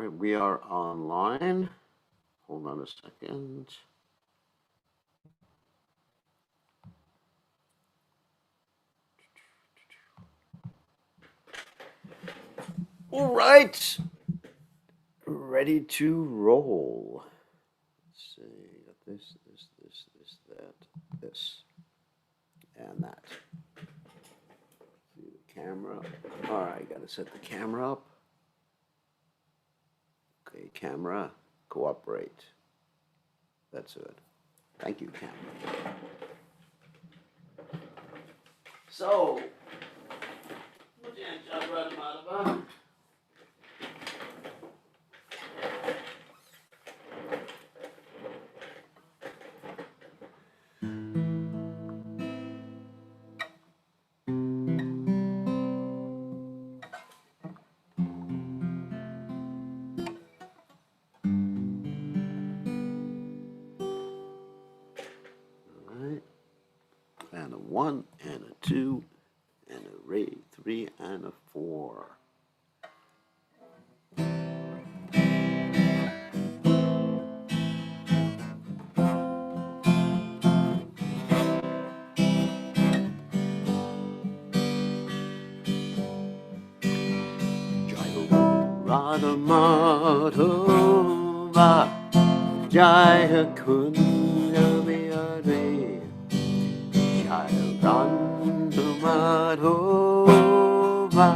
right, we are online. Hold on a second. All right, ready to roll. Let's see, this, this, and that. See the camera. All right, gotta set the camera up. Okay, camera, cooperate. That's it. Thank you, camera. So, and a 1, and a 2, and a ray, 3, and a 4. Radha Madhava Jaya Kunja Vihare Jaya Radha Madhava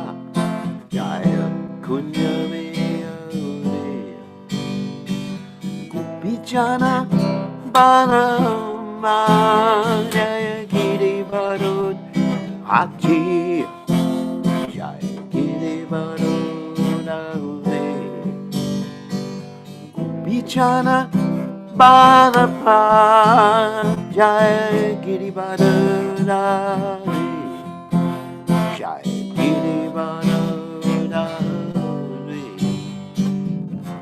Jaya Kunja Vihare Gopijana Balama Jaya Girivara Aki Jaya Girivara Bichana Balapa Jaya Girivara Jaya Girivara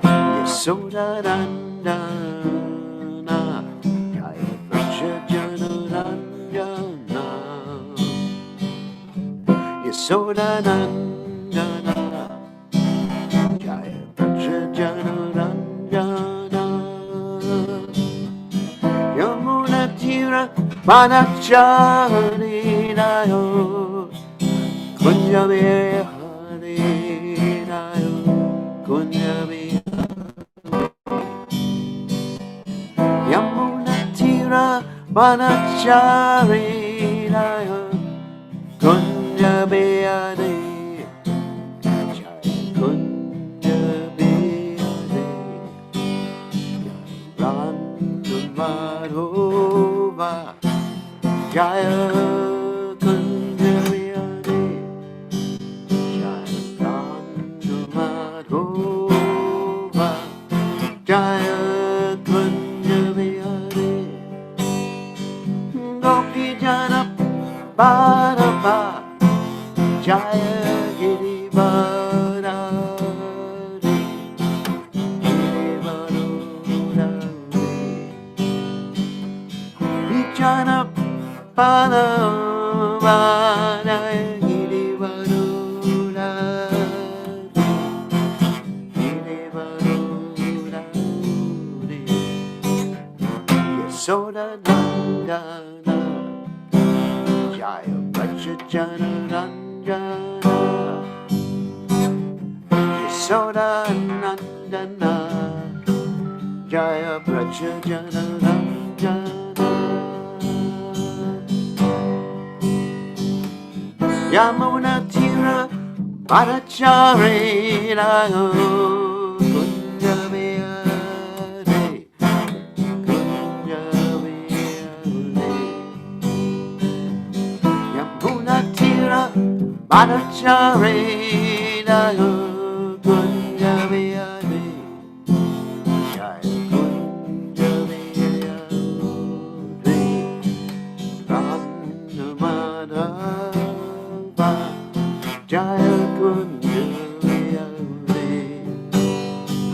Yasoda Nandana Jaya Prajajana Nandana Yasoda Nandana Jaya Prajajana Nandana Yamuna Tira Manachari Nayo Kunjabi Hari Nayo Kunjabi Yamuna Tira Manachari Nayo Kunjabi Hari Madhova Jaya Kunja Vihare Jaya Ranga Madhova Jaya Kunja Vihare Gopijana Bharava Jaya Girivara Jana Palava Girivarura Girivarura Yasoda Nandana Jaya Prajajana Nandana Yasoda Nandana Jaya Prajajana Nandana Yamuna Tira Padachari Nayo Kunja Vihare Kunja Vihare Yamuna Tira Padachari Nayo Kunja Vihare Jaya Kunja Vihare Randamada Jaya Kunja Vihare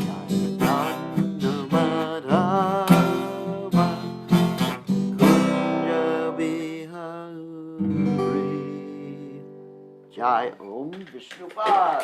Jaya Randamada Kunja Vihare Jai Om Vishnupad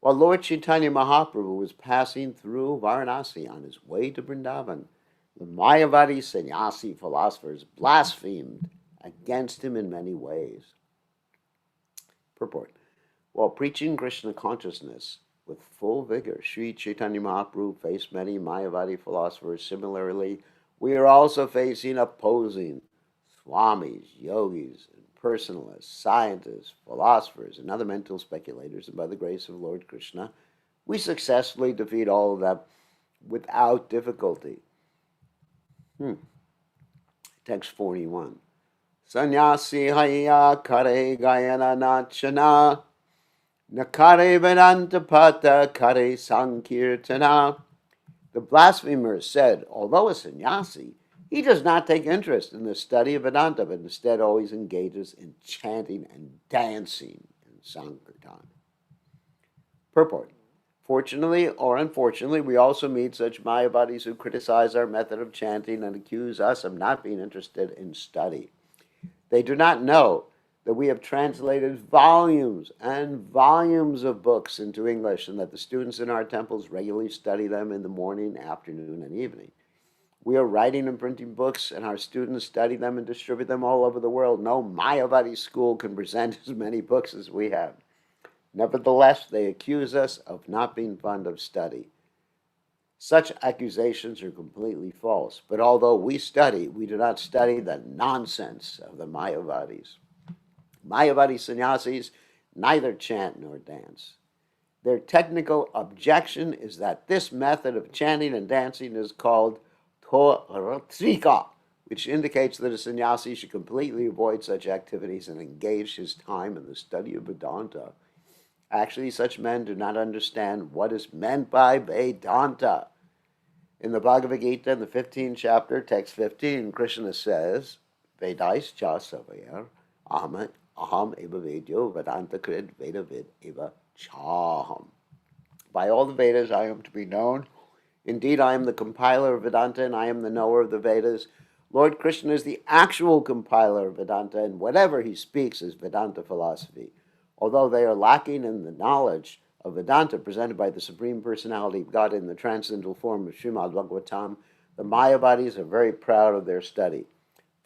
While Lord Chaitanya Mahaprabhu was passing through Varanasi on his way to Vrindavan, the Mayavadi sannyasi philosophers blasphemed against him in many ways. Purport. While preaching Krishna consciousness with full vigor, Sri Chaitanya Mahaprabhu faced many Mayavadi philosophers. Similarly, we are also facing opposing swamis, yogis, impersonalists, scientists, philosophers, and other mental speculators, and by the grace of Lord Krishna, we successfully defeat all of them without difficulty. Text 41. Sannyasi haya kare gayana nachana nakare vedanta pata kare sankirtana. The blasphemer said, although a sannyasi, he does not take interest in the study of Vedanta, but instead always engages in chanting and dancing in Sankirtan. Purport. Fortunately or unfortunately, we also meet such Mayavadis who criticize our method of chanting and accuse us of not being interested in study. They do not know that we have translated volumes and volumes of books into English and that the students in our temples regularly study them in the morning, afternoon, and evening. We are writing and printing books, and our students study them and distribute them all over the world. No Mayavadi school can present as many books as we have. Nevertheless, they accuse us of not being fond of study. Such accusations are completely false, but although we study, we do not study the nonsense of the Mayavadis. Mayavadi sannyasis neither chant nor dance. Their technical objection is that this method of chanting and dancing is called Toratrika, which indicates that a sannyasi should completely avoid such activities and engage his time in the study of Vedanta. Actually, such men do not understand what is meant by Vedanta. In the Bhagavad Gita, in the 15th chapter, text 15, Krishna says, Vedais cha savayar aham eva vedyo vedanta krid vedavid eva chaham. By all the Vedas I am to be known. Indeed, I am the compiler of Vedanta, and I am the knower of the Vedas. Lord Krishna is the actual compiler of Vedanta, and whatever he speaks is Vedanta philosophy. Although they are lacking in the knowledge of Vedanta presented by the Supreme Personality of God in the transcendental form of Srimad Bhagavatam, the Mayavadis are very proud of their study.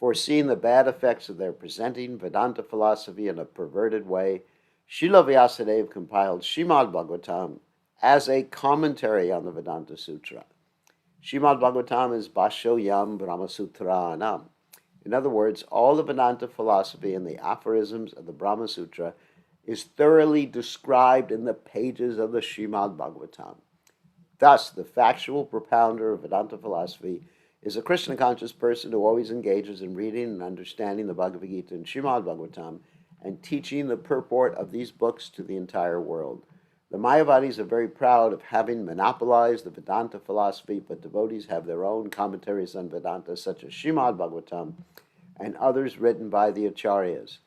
Foreseeing the bad effects of their presenting Vedanta philosophy in a perverted way, Srila Vyasadeva compiled Srimad Bhagavatam as a commentary on the Vedanta Sutra. Srimad Bhagavatam is Bhashoyam Brahma Sutranam. In other words, all the Vedanta philosophy and the aphorisms of the Brahma Sutra is thoroughly described in the pages of the Srimad Bhagavatam. Thus, the factual propounder of Vedanta philosophy is a Krishna-conscious person who always engages in reading and understanding the Bhagavad Gita and Srimad Bhagavatam and teaching the purport of these books to the entire world. The Mayavadis are very proud of having monopolized the Vedanta philosophy, but devotees have their own commentaries on Vedanta, such as Srimad Bhagavatam and others written by the Acharyas.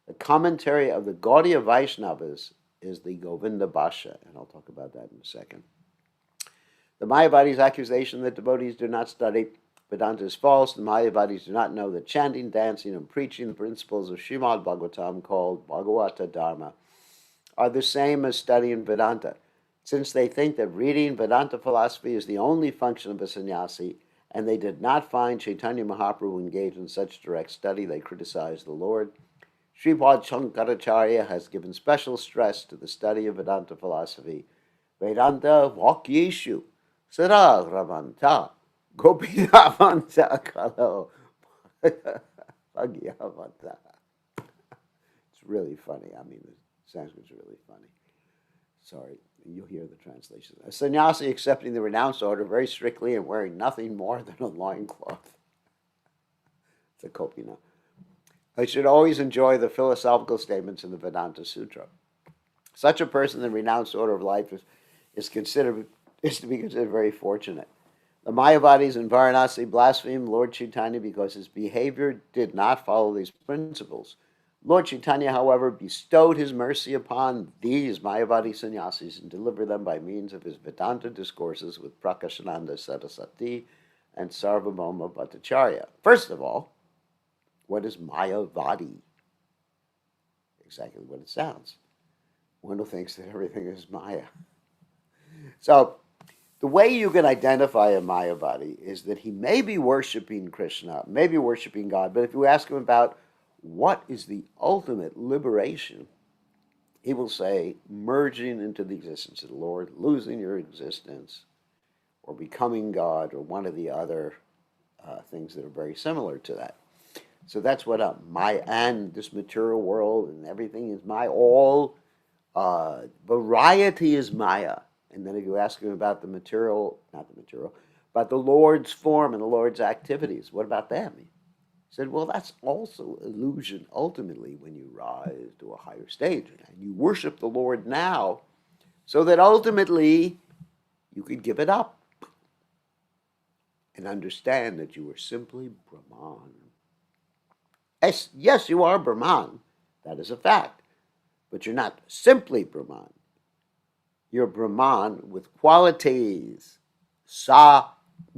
The commentary of the Gaudiya Vaishnavas is the Govinda Bhasha, and I'll talk about that in a second. The Mayavadis' accusation that devotees do not study Vedanta is false. The Mayavadis do not know that chanting, dancing, and preaching the principles of Srimad Bhagavatam, called Bhagavata Dharma, are the same as studying Vedanta. Since they think that reading Vedanta philosophy is the only function of a sannyasi, and they did not find Caitanya Mahaprabhu engaged in such direct study, they criticize the Lord. Sripad Shankaracharya has given special stress to the study of Vedanta philosophy. Vedanta Vakyeshu Sara Ravanta Gopinavanta Kalo Bhagyavanta. It's really funny. I mean, the Sanskrit's really funny. Sorry, you'll hear the translation. A sannyasi accepting the renounced order very strictly and wearing nothing more than a loincloth. It's a kopina. I should always enjoy the philosophical statements in the Vedanta Sutra. Such a person in the renounced order of life is to be considered very fortunate. The Mayavadis in Varanasi blasphemed Lord Chaitanya because his behavior did not follow these principles. Lord Chaitanya, however, bestowed his mercy upon these Mayavadi sannyasis and delivered them by means of his Vedanta discourses with Prakashananda Saraswati and Sarvabhauma Bhattacharya. First of all, what is Mayavadi? Exactly what it sounds. one who thinks that everything is Maya. So the way you can identify a Mayavadi is that he may be worshiping Krishna, may be worshiping God, but if you ask him about what is the ultimate liberation, he will say merging into the existence of the Lord, losing your existence, or becoming God, or one of the other things that are very similar to that. So that's what Maya, and this material world and everything is Maya. All variety is Maya. And then if you ask him about the material, not the material, about the Lord's form and the Lord's activities, what about them? He said, well, that's also illusion ultimately when you rise to a higher stage. And you worship the Lord now so that ultimately you could give it up and understand that you are simply Brahman. Yes, you are Brahman. That is a fact. But you're not simply Brahman. You're Brahman with qualities. Sa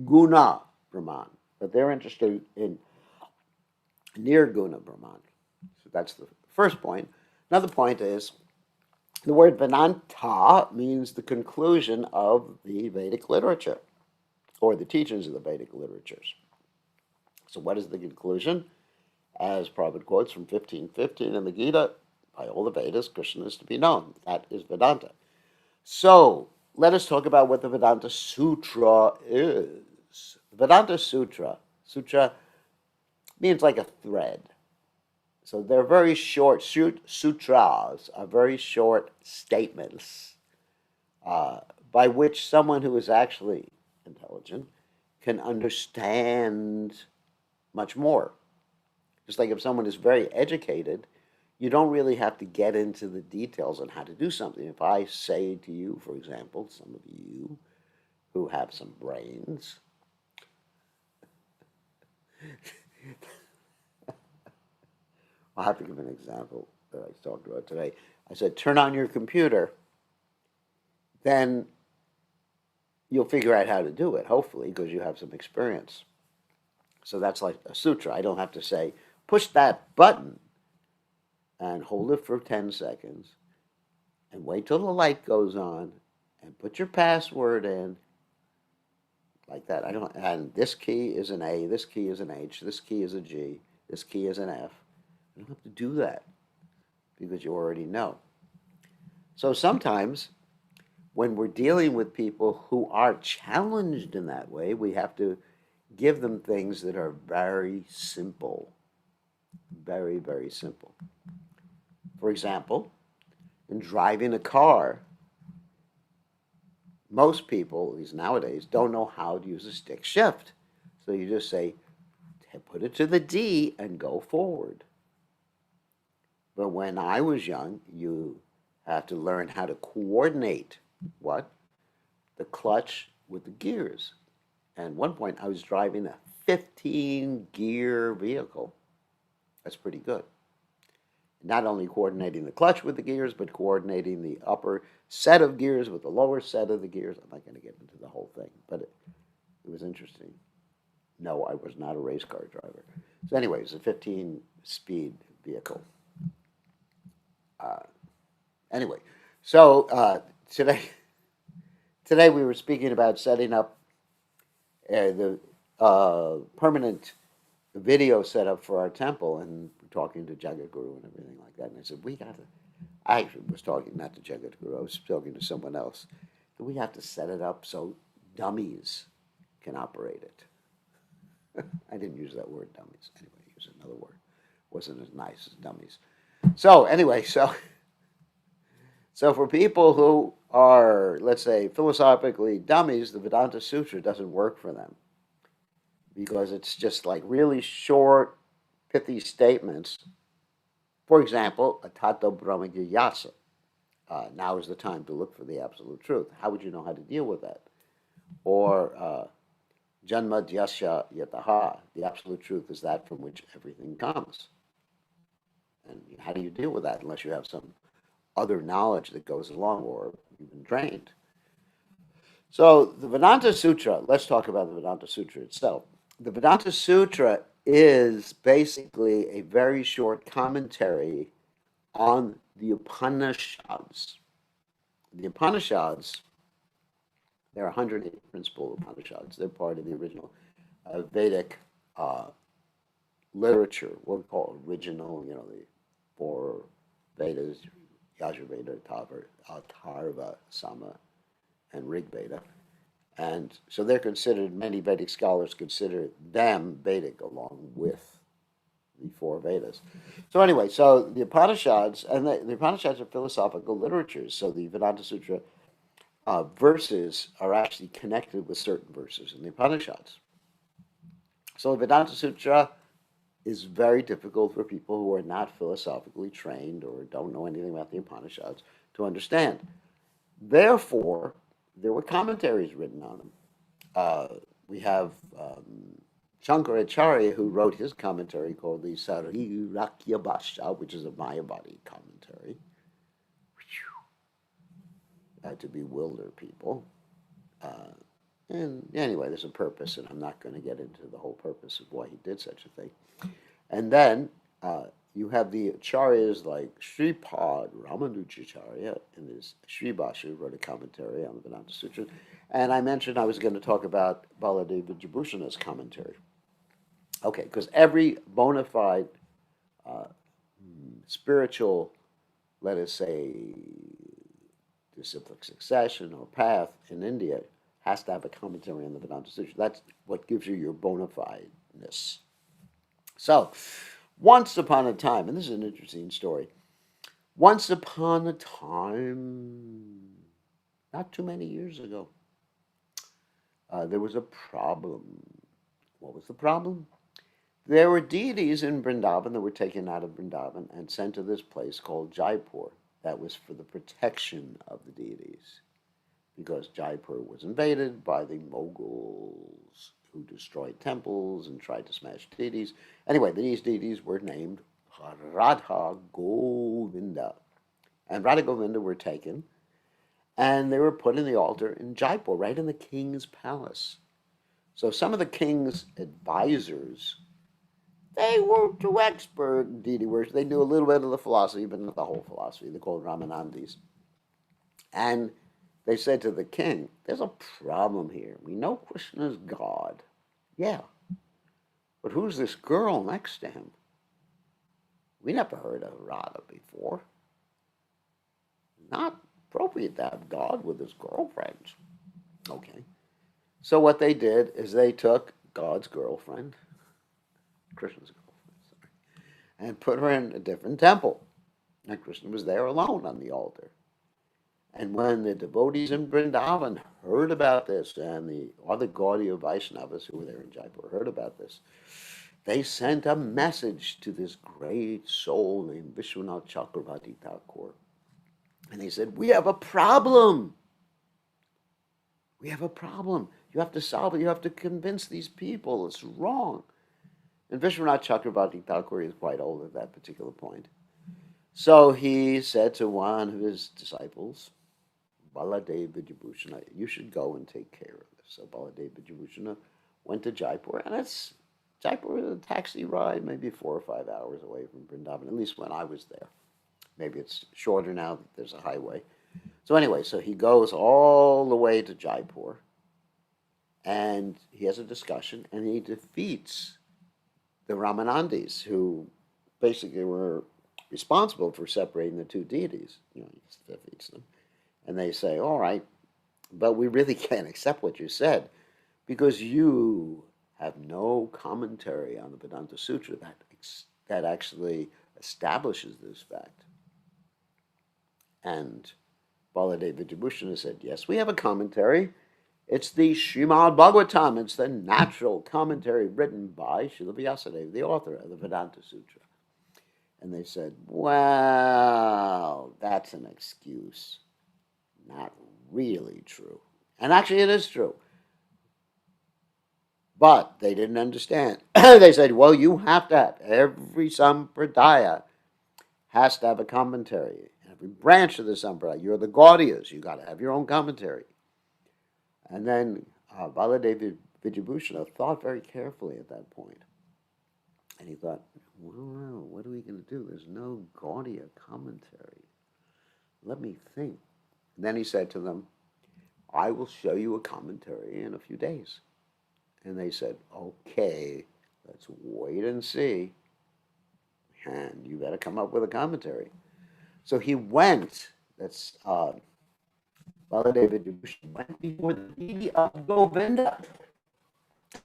guna Brahman. But they're interested in nirguna Brahman. So that's the first point. Another point is the word Vedanta means the conclusion of the Vedic literature, or the teachings of the Vedic literatures. So what is the conclusion? As Prabhupada quotes from 15:15 in the Gita, by all the Vedas, Krishna is to be known. That is Vedanta. So let us talk about what the Vedanta Sutra is. The Vedanta Sutra means like a thread. So they're very short, sutras are very short statements by which someone who is actually intelligent can understand much more. Just like if someone is very educated, you don't really have to get into the details on how to do something. If I say to you, for example, some of you who have some brains, I'll have to give an example that I talked about today. I said, turn on your computer, then you'll figure out how to do it, hopefully, because you have some experience. So that's like a sutra. I don't have to say, push that button and hold it for 10 seconds and wait till the light goes on and put your password in like that. And this key is an A, this key is an H, this key is a G, this key is an F. You don't have to do that because you already know. So sometimes when we're dealing with people who are challenged in that way, we have to give them things that are very simple. Very, very simple. For example, in driving a car, most people, at least nowadays, don't know how to use a stick shift. So you just say, put it to the D and go forward. But when I was young, you have to learn how to coordinate what? The clutch with the gears. And at one point, I was driving a 15-gear vehicle. That's pretty good. Not only coordinating the clutch with the gears, but coordinating the upper set of gears with the lower set of the gears. I'm not going to get into the whole thing, but it was interesting. No, I was not a race car driver. So anyway, it was a 15-speed vehicle. Anyway, so today we were speaking about setting up the permanent video setup for our temple, and talking to Jagadguru and everything like that. And I said, I actually was talking not to Jagadguru, I was talking to someone else. We have to set it up so dummies can operate it. I didn't use that word, dummies. Anyway, I used another word. It wasn't as nice as dummies. So anyway, so for people who are, let's say, philosophically dummies, the Vedanta Sutra doesn't work for them because it's just like really short, pithy statements. For example, Atato Brahma Jigyasa. Now is the time to look for the absolute truth. How would you know how to deal with that? Or Janma Dhyasya Yataha. The absolute truth is that from which everything comes. And how do you deal with that unless you have some other knowledge that goes along, or you've been trained? So the Vedanta Sutra, let's talk about the Vedanta Sutra itself. The Vedanta Sutra is basically a very short commentary on the Upanishads. The Upanishads, there are 180 principal Upanishads. They're part of the original Vedic literature, what we call original, the four Vedas, Yajurveda, Atharva, Sama, and Rig Veda. And so they're considered, many Vedic scholars consider them Vedic along with the four Vedas. So anyway, so the Upanishads, and the Upanishads are philosophical literatures. So the Vedanta Sutra verses are actually connected with certain verses in the Upanishads. So the Vedanta Sutra is very difficult for people who are not philosophically trained or don't know anything about the Upanishads to understand. Therefore, there were commentaries written on them. We have Shankaracharya, who wrote his commentary called the Sarirākya Bhashya, which is a Mayavadi commentary, to bewilder people. And anyway, there's a purpose, and I'm not going to get into the whole purpose of why he did such a thing. And then you have the acharyas like Sripad Ramanujacharya in his Sri Bhashya, who wrote a commentary on the Vedanta Sutra. And I mentioned I was going to talk about Baladeva Vijabhushana's commentary. Okay, because every bona fide spiritual, let us say, disciplic succession or path in India has to have a commentary on the Vedanta Sutra. That's what gives you your bona fideness. So, once upon a time, and this is an interesting story, once upon a time, not too many years ago, there was a problem. What was the problem? There were deities in Vrindavan that were taken out of Vrindavan and sent to this place called Jaipur. That was for the protection of the deities, because Jaipur was invaded by the Mughals, who destroyed temples and tried to smash deities. Anyway, these deities were named Radha Govinda. And Radha Govinda were taken, and they were put in the altar in Jaipur, right in the king's palace. So some of the king's advisors, they were too expert in deity worship. They knew a little bit of the philosophy, but not the whole philosophy. They're called Ramanandis. And they said to the king, there's a problem here. We know Krishna's God. Yeah. But who's this girl next to him? We never heard of Radha before. Not appropriate to have God with his girlfriends. Okay. So what they did is they took God's girlfriend, Krishna's girlfriend, sorry, and put her in a different temple. And Krishna was there alone on the altar. And when the devotees in Vrindavan heard about this, and the other Gaudiya Vaishnavas who were there in Jaipur heard about this, they sent a message to this great soul named Vishwanath Chakravarti Thakur. And they said, we have a problem. We have a problem. You have to solve it. You have to convince these people it's wrong. And Vishwanath Chakravarti Thakur is quite old at that particular point. So he said to one of his disciples, Baladeva Vijabhushana, you should go and take care of this. So Baladeva Vijabhushana went to Jaipur, and Jaipur is a taxi ride, maybe 4 or 5 hours away from Vrindavan, at least when I was there. Maybe it's shorter now that there's a highway. So anyway, so he goes all the way to Jaipur, and he has a discussion, and he defeats the Ramanandis, who basically were responsible for separating the two deities. He defeats them. And they say, all right, but we really can't accept what you said, because you have no commentary on the Vedanta Sutra that actually establishes this fact. And Baladeva Vijabhushana said, yes, we have a commentary. It's the Srimad Bhagavatam. It's the natural commentary written by Srila Vyasadeva, the author of the Vedanta Sutra. And they said, well, that's an excuse. Not really true. And actually it is true. But they didn't understand. They said, well, you have to have, every sampradaya has to have a commentary. Every branch of the sampradaya, you're the Gaudiyas, you got to have your own commentary. And then Baladeva Vijabhushana thought very carefully at that point. And he thought, Well, no, what are we going to do? There's no Gaudiya commentary. Let me think. Then he said to them, I will show you a commentary in a few days. And they said, okay, let's wait and see. And you better come up with a commentary. So he went, that's Baladeva Devushi, went before the deity of Govinda.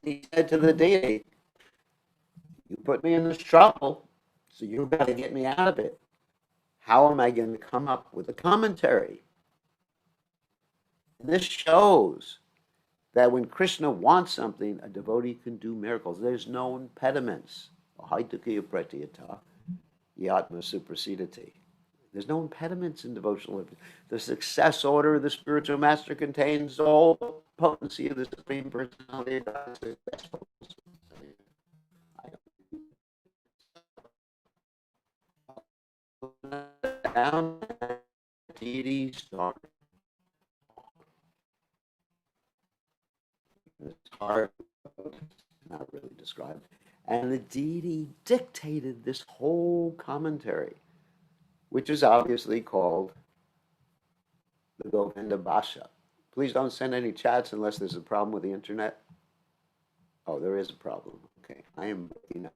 He said to the deity, you put me in this trouble, so you better get me out of it. How am I going to come up with a commentary? This shows that when Krishna wants something, a devotee can do miracles. There's no impediments. Haitukiya pratyata, yatma suprasidati. There's no impediments in devotional living. The success order of the spiritual master contains all the potency of the Supreme Personality of God. Down deity started. It's hard, not really described. And the deity dictated this whole commentary, which is obviously called the Govinda Bhasha. Please don't send any chats unless there's a problem with the internet. Oh, there is a problem. Okay, I am breaking up.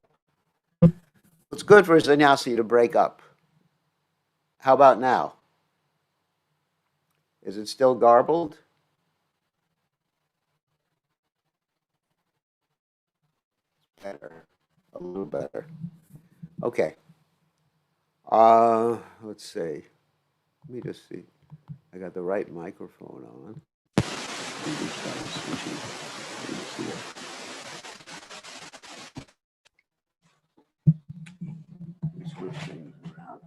It's good for a sannyasi to break up. How about now? Is it still garbled? Better. A little better. Okay. Let's see. Let me just see. I got the right microphone on. Switching around.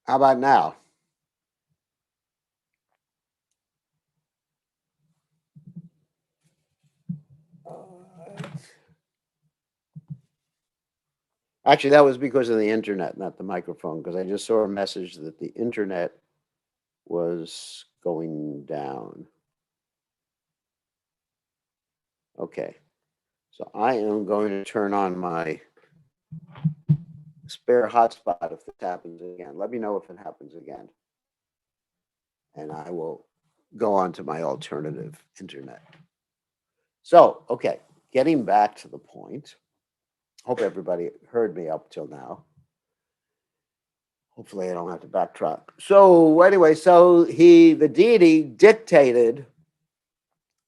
How about now? Actually, that was because of the internet, not the microphone, because I just saw a message that the internet was going down. Okay. So I am going to turn on my spare hotspot if this happens again. Let me know if it happens again. And I will go on to my alternative internet. So, okay, getting back to the point. Hope everybody heard me up till now. Hopefully I don't have to backtrack. So anyway, so the deity dictated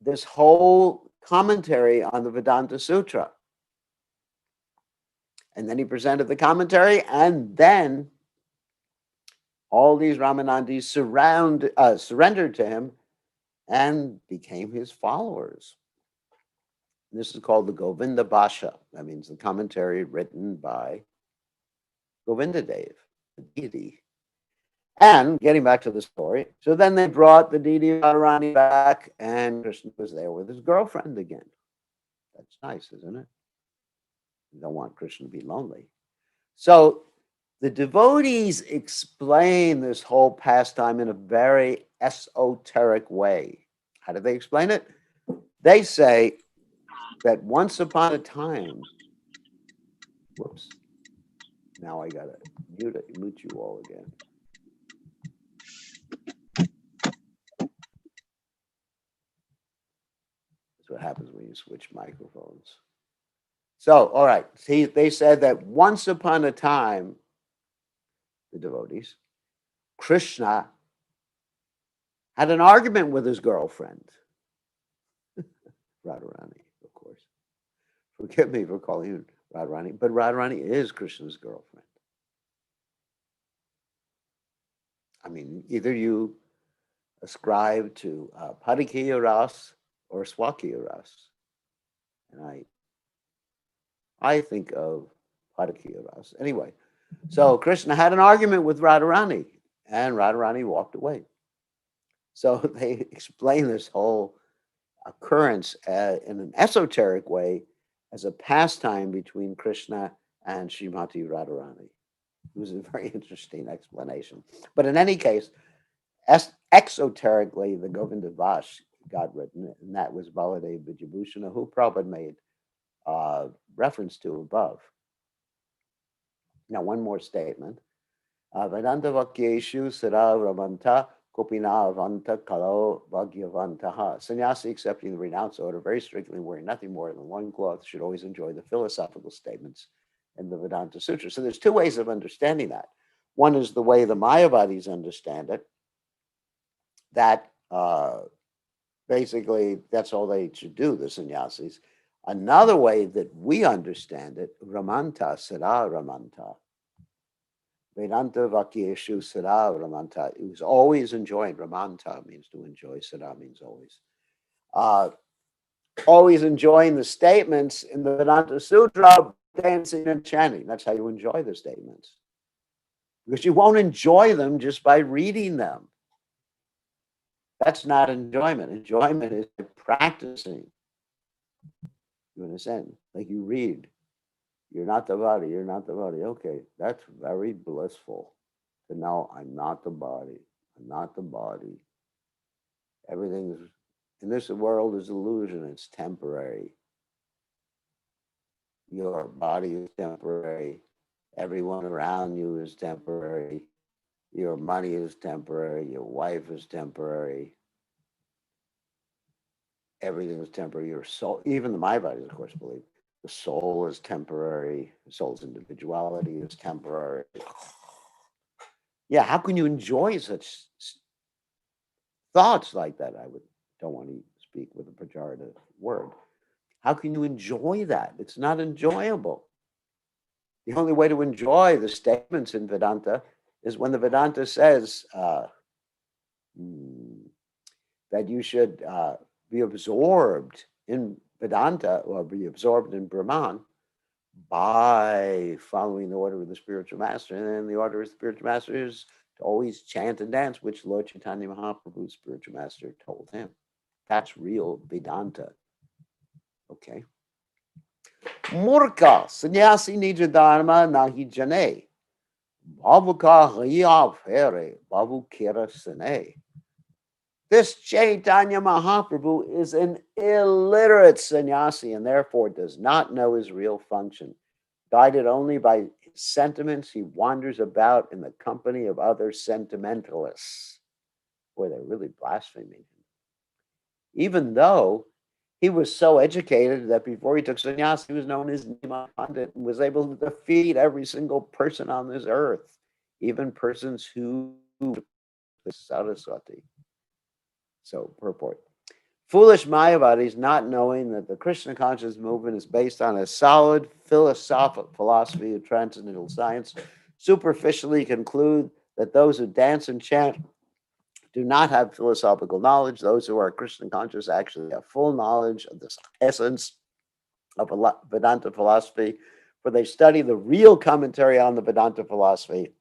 this whole commentary on the Vedanta Sutra. And then he presented the commentary, and then all these Ramanandis surrendered to him and became his followers. This is called the Govinda Bhasha. That means the commentary written by Govinda Dev, the deity. And getting back to the story, so then they brought the deity Radharani back, and Krishna was there with his girlfriend again. That's nice, isn't it? You don't want Krishna to be lonely. So the devotees explain this whole pastime in a very esoteric way. How do they explain it? They say that once upon a time, whoops, now I gotta mute you all again. That's what happens when you switch microphones. So, all right, see, they said that once upon a time, the devotees, Krishna had an argument with his girlfriend, Radharani, of course. Forgive me for calling you Radharani, but Radharani is Krishna's girlfriend. I mean, either you ascribe to Padakiya Ras or Swakiya Ras. And I think of Padakiya Ras. Anyway, so Krishna had an argument with Radharani, and Radharani walked away. So they explain this whole occurrence in an esoteric way as a pastime between Krishna and Srimati Radharani. It was a very interesting explanation. But in any case, exoterically, the Govinda Vash got written, and that was Baladev Vijayabhushana, who Prabhupada made reference to above. Now, one more statement. Vedanta Vakyeshu Sada Ramanta Kopina Avanta Kalo Bhagyavantaha. Sannyasi accepting the renounced order very strictly, wearing nothing more than loincloth, should always enjoy the philosophical statements in the Vedanta Sutra. So there's two ways of understanding that. One is the way the Mayavadis understand it, that basically that's all they should do, the sannyasis. Another way that we understand it, Ramanta, Sada Ramanta, Vedanta Vakyeshu Sada Ramanta, it was always enjoying. Ramanta means to enjoy, Sada means always. Always enjoying the statements in the Vedanta Sutra, dancing and chanting. That's how you enjoy the statements. Because you won't enjoy them just by reading them. That's not enjoyment. Enjoyment is practicing. You understand? Like you read, you're not the body, you're not the body. Okay, that's very blissful to know I'm not the body. I'm not the body. Everything in this world is illusion, it's temporary. Your body is temporary. Everyone around you is temporary. Your money is temporary. Your wife is temporary. Everything is temporary. Your soul, even the Mayavadis, of course, believe the soul is temporary. The soul's individuality is temporary. Yeah, how can you enjoy such thoughts like that? Don't want to speak with a pejorative word. How can you enjoy that? It's not enjoyable. The only way to enjoy the statements in Vedanta is when the Vedanta says that you should be absorbed in Vedanta or be absorbed in Brahman by following the order of the spiritual master. And then the order of the spiritual master is to always chant and dance, which Lord Caitanya Mahaprabhu's spiritual master told him. That's real Vedanta. Okay. Murka, sannyasi nija dharma nahi jane. Babu ka hiya fere, babu kira sane. This Caitanya Mahaprabhu is an illiterate sannyasi and therefore does not know his real function. Guided only by his sentiments, he wanders about in the company of other sentimentalists. Boy, they're really blaspheming him. Even though he was so educated that before he took sannyas, he was known as Nima Pandit and was able to defeat every single person on this earth, even persons who Saraswati. So, purport. Foolish Mayavadis, not knowing that the Krishna conscious movement is based on a solid philosophical philosophy of transcendental science, superficially conclude that those who dance and chant do not have philosophical knowledge. Those who are Krishna conscious actually have full knowledge of the essence of Vedanta philosophy, for they study the real commentary on the Vedanta philosophy,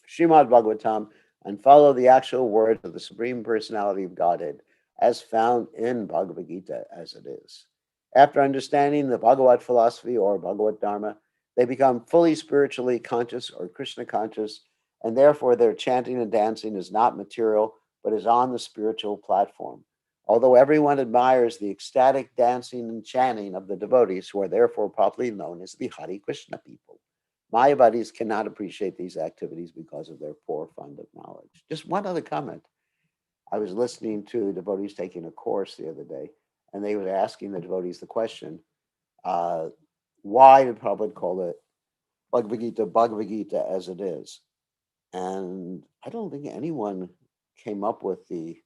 Srimad Bhagavatam, and follow the actual words of the Supreme Personality of Godhead as found in Bhagavad Gita as it is. After understanding the Bhagavad philosophy or Bhagavad Dharma, they become fully spiritually conscious or Krishna conscious, and therefore their chanting and dancing is not material, but is on the spiritual platform. Although everyone admires the ecstatic dancing and chanting of the devotees, who are therefore popularly known as the Hare Krishna people, Mayavadis cannot appreciate these activities because of their poor fund of knowledge. Just one other comment. I was listening to devotees taking a course the other day, and they were asking the devotees the question, why did Prabhupada call it Bhagavad Gita as it is? And I don't think anyone came up with the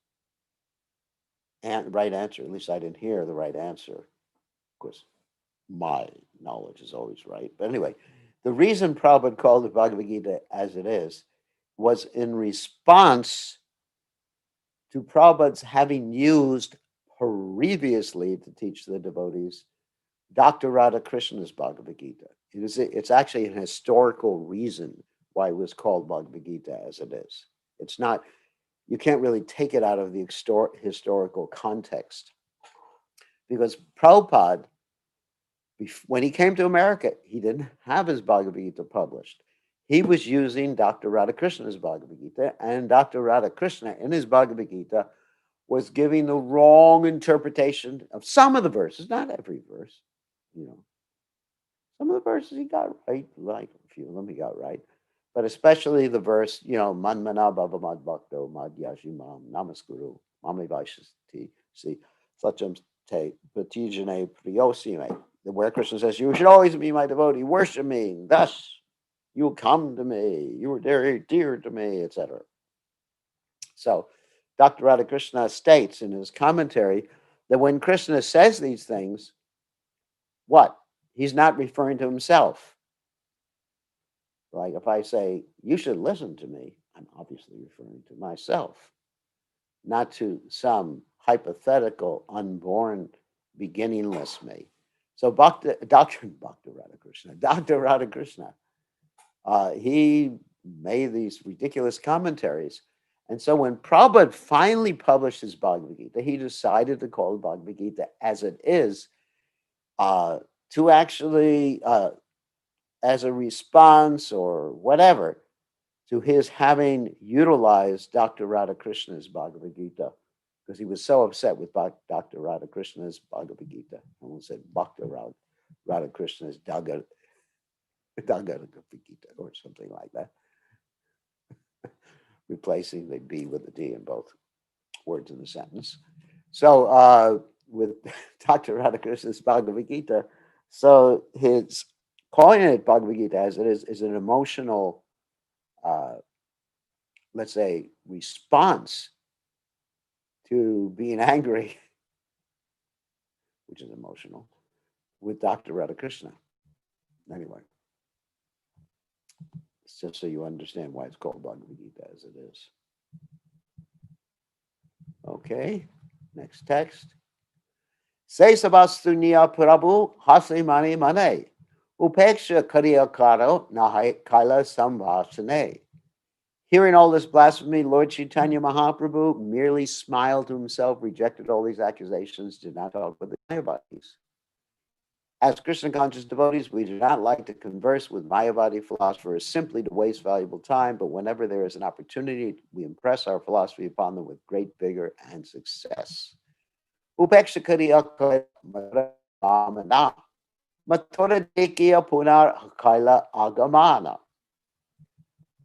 right answer. At least I didn't hear the right answer. Of course, my knowledge is always right. But anyway, the reason Prabhupada called it Bhagavad Gita as it is was in response to Prabhupada's having used previously to teach the devotees Dr. Radhakrishna's Bhagavad Gita. It's actually an historical reason why it was called Bhagavad Gita as it is. It's not, you can't really take it out of the historical context. Because Prabhupada, When he came to America, he didn't have his Bhagavad Gita published. He was using Dr. Radhakrishna's Bhagavad Gita, and Dr. Radhakrishna in his Bhagavad Gita was giving the wrong interpretation of some of the verses, not every verse. You know, some of the verses he got right, like a few of them he got right, but especially the verse, Manmana Bhavamad Bhakto Mad Yashimam Namaskuru Mami Vaishasti see Satyam Te Pratijane Priyosime, where Krishna says, you should always be my devotee, worship me, thus you come to me, you are very dear to me, etc. So Dr. Radhakrishna states in his commentary that when Krishna says these things, what? He's not referring to himself. Like if I say, you should listen to me, I'm obviously referring to myself, not to some hypothetical, unborn, beginningless me. So Dr. Radhakrishna, he made these ridiculous commentaries. And so when Prabhupada finally published his Bhagavad Gita, he decided to call the Bhagavad Gita as it is, to actually, as a response or whatever, to his having utilized Dr. Radhakrishna's Bhagavad Gita, because he was so upset with Dr. Radhakrishna's Bhagavad Gita. I almost said Bhakta Radhakrishna's Bhagavad Gita or something like that, replacing the B with the D in both words in the sentence. So with Dr. Radhakrishna's Bhagavad Gita, so his calling it Bhagavad Gita as it is an emotional, let's say, response to being angry, which is emotional, with Dr. Radhakrishna. Anyway, it's just so you understand why it's called Bhagavad Gita as it is. Okay, next text. Se sabastunya prabhu hase mane mane, upeksha kariya karo nahai kaila sambhashane. Hearing all this blasphemy, Lord Caitanya Mahaprabhu merely smiled to himself, rejected all these accusations, did not talk with the Mayavadis. As Krishna-conscious devotees, we do not like to converse with Mayavadi philosophers simply to waste valuable time, but whenever there is an opportunity, we impress our philosophy upon them with great vigor and success. Upekshakariya Mathura Dekiya Punar Kaila Agamana.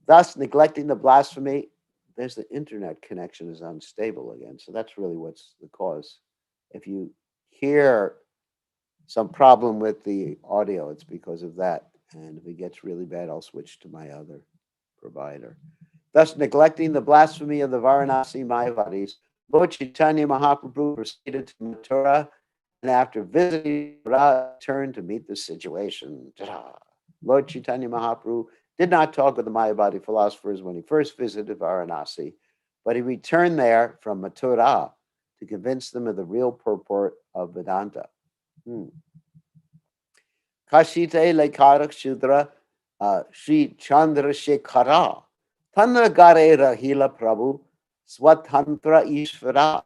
Thus, neglecting the blasphemy, there's the internet connection is unstable again. So that's really what's the cause. If you hear some problem with the audio, it's because of that. And if it gets really bad, I'll switch to my other provider. Thus, neglecting the blasphemy of the Varanasi Mayavadis, Lord Caitanya Mahaprabhu proceeded to Mathura, and after visiting Mathura, turned to meet the situation. Ta-da. Lord Caitanya Mahaprabhu did not talk with the Mayavadi philosophers when he first visited Varanasi, but he returned there from Mathura to convince them of the real purport of Vedanta. Kashite Lekarak Shudra Sri Chandrasekhara Tanagare Rahila Prabhu Swatantra Ishvara.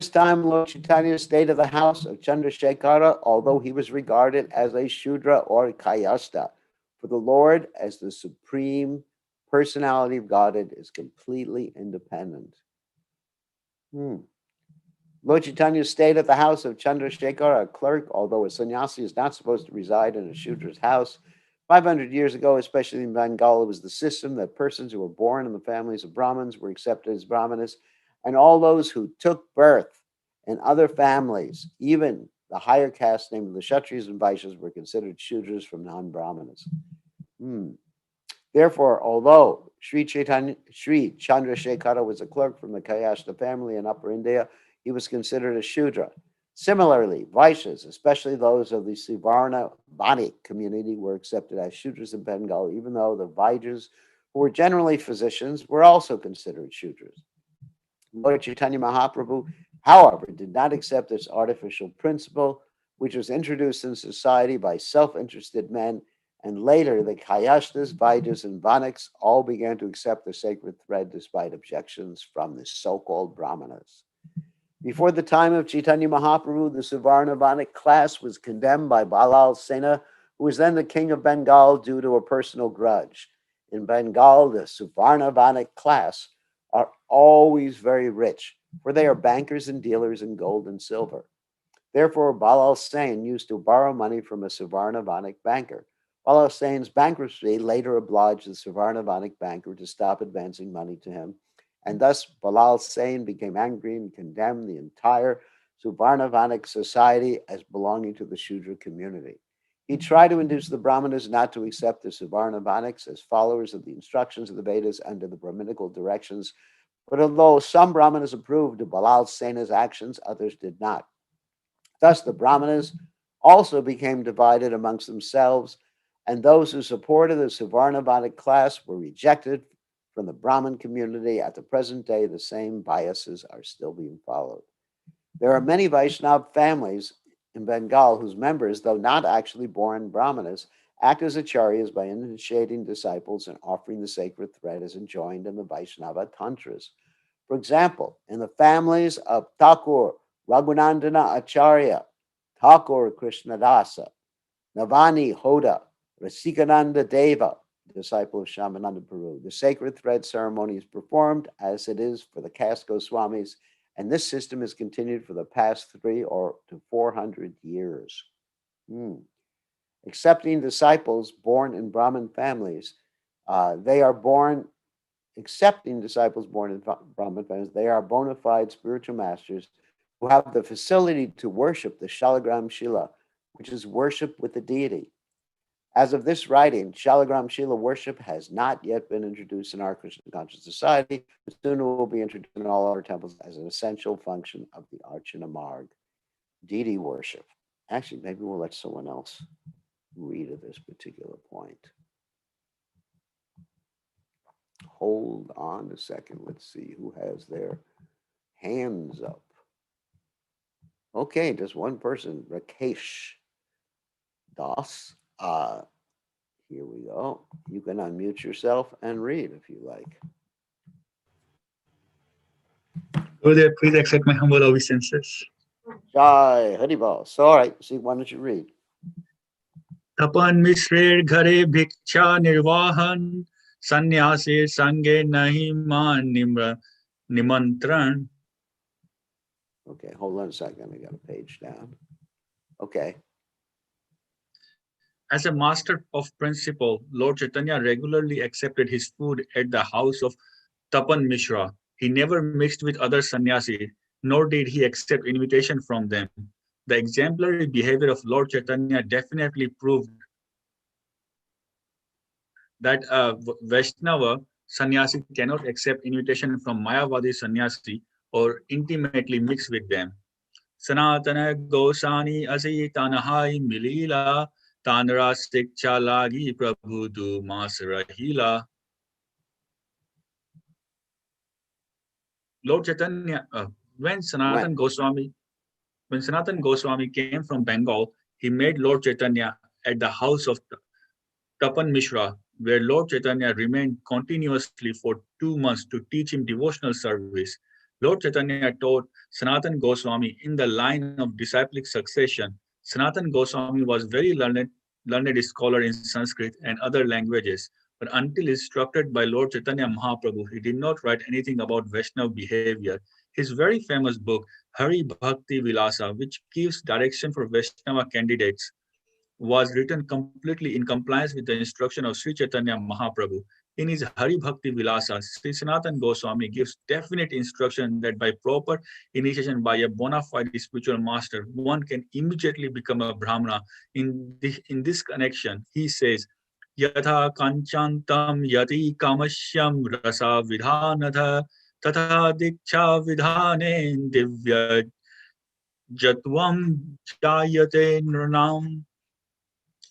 This time, Lord Chaitanya stayed at the house of Chandrasekhara, although he was regarded as a Shudra or Kayasta. For the Lord, as the supreme personality of Godhead, is completely independent. Lord Chaitanya stayed at the house of Chandrasekhara, a clerk, although a sannyasi is not supposed to reside in a Shudra's house. 500 years ago, especially in Bengal, it was the system that persons who were born in the families of Brahmins were accepted as Brahmanas, and all those who took birth in other families, even the higher caste named the Kshatriyas and Vaishyas, were considered Shudras from non-Brahmanas. Therefore, although Sri Chandrasekhara was a clerk from the Kayashta family in Upper India, he was considered a Shudra. Similarly, Vaishyas, especially those of the Sivarna Bani community, were accepted as Shudras in Bengal, even though the Vaishyas, who were generally physicians, were also considered Shudras. Lord Chaitanya Mahaprabhu, however, did not accept this artificial principle, which was introduced in society by self-interested men, and later the Kayashtas, Vaidhas, and Vaniks all began to accept the sacred thread despite objections from the so-called Brahmanas. Before the time of Chaitanya Mahaprabhu, the Suvarnavanic class was condemned by Balal Sena, who was then the king of Bengal, due to a personal grudge. In Bengal, the Suvarnavanic class are always very rich, for they are bankers and dealers in gold and silver. Therefore, Balal Sen used to borrow money from a Suvarnavanic banker. Balal Sen's bankruptcy later obliged the Suvarnavanic banker to stop advancing money to him, and thus Balal Sen became angry and condemned the entire Suvarnavanic society as belonging to the Shudra community. He tried to induce the Brahmanas not to accept the Suvarnavanics as followers of the instructions of the Vedas under the Brahminical directions, but although some Brahmanas approved of Balal Sena's actions, others did not. Thus, the Brahmanas also became divided amongst themselves, and those who supported the Suvarnavanic class were rejected from the Brahmin community. At the present day, the same biases are still being followed. There are many Vaishnava families in Bengal whose members, though not actually born Brahmanas, act as acharyas by initiating disciples and offering the sacred thread as enjoined in the Vaishnava tantras. For example, in the families of Thakur Raghunandana Acharya, Thakur Krishnadasa, Navani Hoda, Rasikananda Deva, disciple of Shamananda Prabhu, the sacred thread ceremony is performed as it is for the caste Goswamis, and this system has continued for the past 300 or to 400 years. Accepting disciples born in Brahmin families, they are born accepting disciples born in Brahmin families, they are bona fide spiritual masters who have the facility to worship the Shalagram Shila, which is worship with the deity. As of this writing, Shalagram Shila worship has not yet been introduced in our Krishna conscious society, but soon it will be introduced in all our temples as an essential function of the Archana Marg, deity worship. Actually, maybe we'll let someone else read at this particular point. Hold on a second. Let's see who has their hands up. Okay, just one person, Rakesh Das. Here we go. You can unmute yourself and read if you like. Gurudev, please accept my humble obeisances. Jai Haribal. So, all right, see, why don't you read? तपन मिश्रेर घरे भिक्षा निर्वाहन सन्यासी संगे नहीं मान निमंत्रण. Okay, hold on a second. I got a page down. Okay. As a master of principle, Lord Chaitanya regularly accepted his food at the house of Tapan Mishra. He never mixed with other sannyasis, nor did he accept invitation from them. The exemplary behavior of Lord Chaitanya definitely proved that a Vaishnava sannyasi cannot accept invitation from Mayavadi sannyasi or intimately mix with them. Sanatana Gosani Asi Tanahai Milila Tanra Sikcha Lagi Prabhu Du Masarahila. Lord Chaitanya, when Sanatan When? Goswami when Sanatan Goswami came from Bengal, he met Lord Chaitanya at the house of Tapan Mishra, where Lord Chaitanya remained continuously for 2 months to teach him devotional service. Lord Chaitanya taught Sanatan Goswami in the line of disciplic succession. Sanatan Goswami was very learned scholar in Sanskrit and other languages, but until instructed by Lord Chaitanya Mahaprabhu, he did not write anything about Vaishnav behavior. His very famous book, Hari Bhakti Vilasa, which gives direction for Vaishnava candidates, was written completely in compliance with the instruction of Sri Chaitanya Mahaprabhu. In his Hari Bhakti Vilasa, Sri Sanatan Goswami gives definite instruction that by proper initiation by a bona fide spiritual master, one can immediately become a Brahmana. In this connection, he says, Yatha kanchantam yati kamashyam rasa vidhanatha तथा दीक्षा विधाने दिव्य जत्वम जायते नृणाम.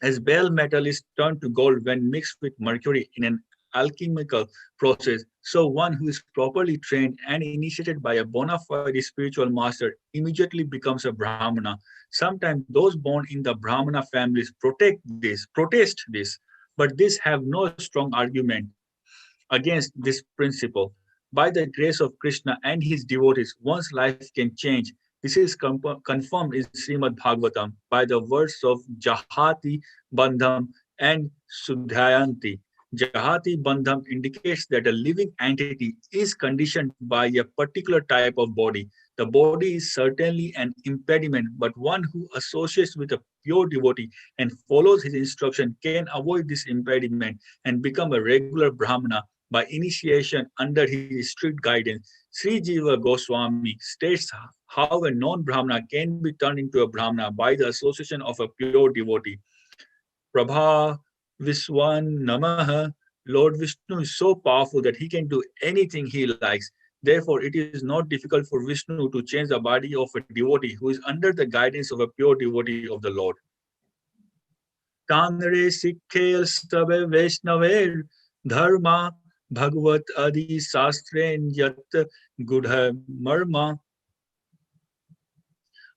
As bell metal is turned to gold when mixed with mercury in an alchemical process, so one who is properly trained and initiated by a bona fide spiritual master immediately becomes a Brahmana. Sometimes those born in the Brahmana families protest this, but these have no strong argument against this principle. By the grace of Krishna and his devotees, one's life can change. This is confirmed in Srimad Bhagavatam by the words of Jahati Bandham and Sudhayanti. Jahati Bandham indicates that a living entity is conditioned by a particular type of body. The body is certainly an impediment, but one who associates with a pure devotee and follows his instruction can avoid this impediment and become a regular Brahmana by initiation under his strict guidance. Sri Jiva Goswami states how a non-Brahmana can be turned into a Brahmana by the association of a pure devotee. Prabha Viswan Namaha. Lord Vishnu is so powerful that he can do anything he likes. Therefore, it is not difficult for Vishnu to change the body of a devotee who is under the guidance of a pure devotee of the Lord. Tangre Sikhe Stave Vaishnaver Dharma Bhagavat Adi Sastren Yat Gudha Marma.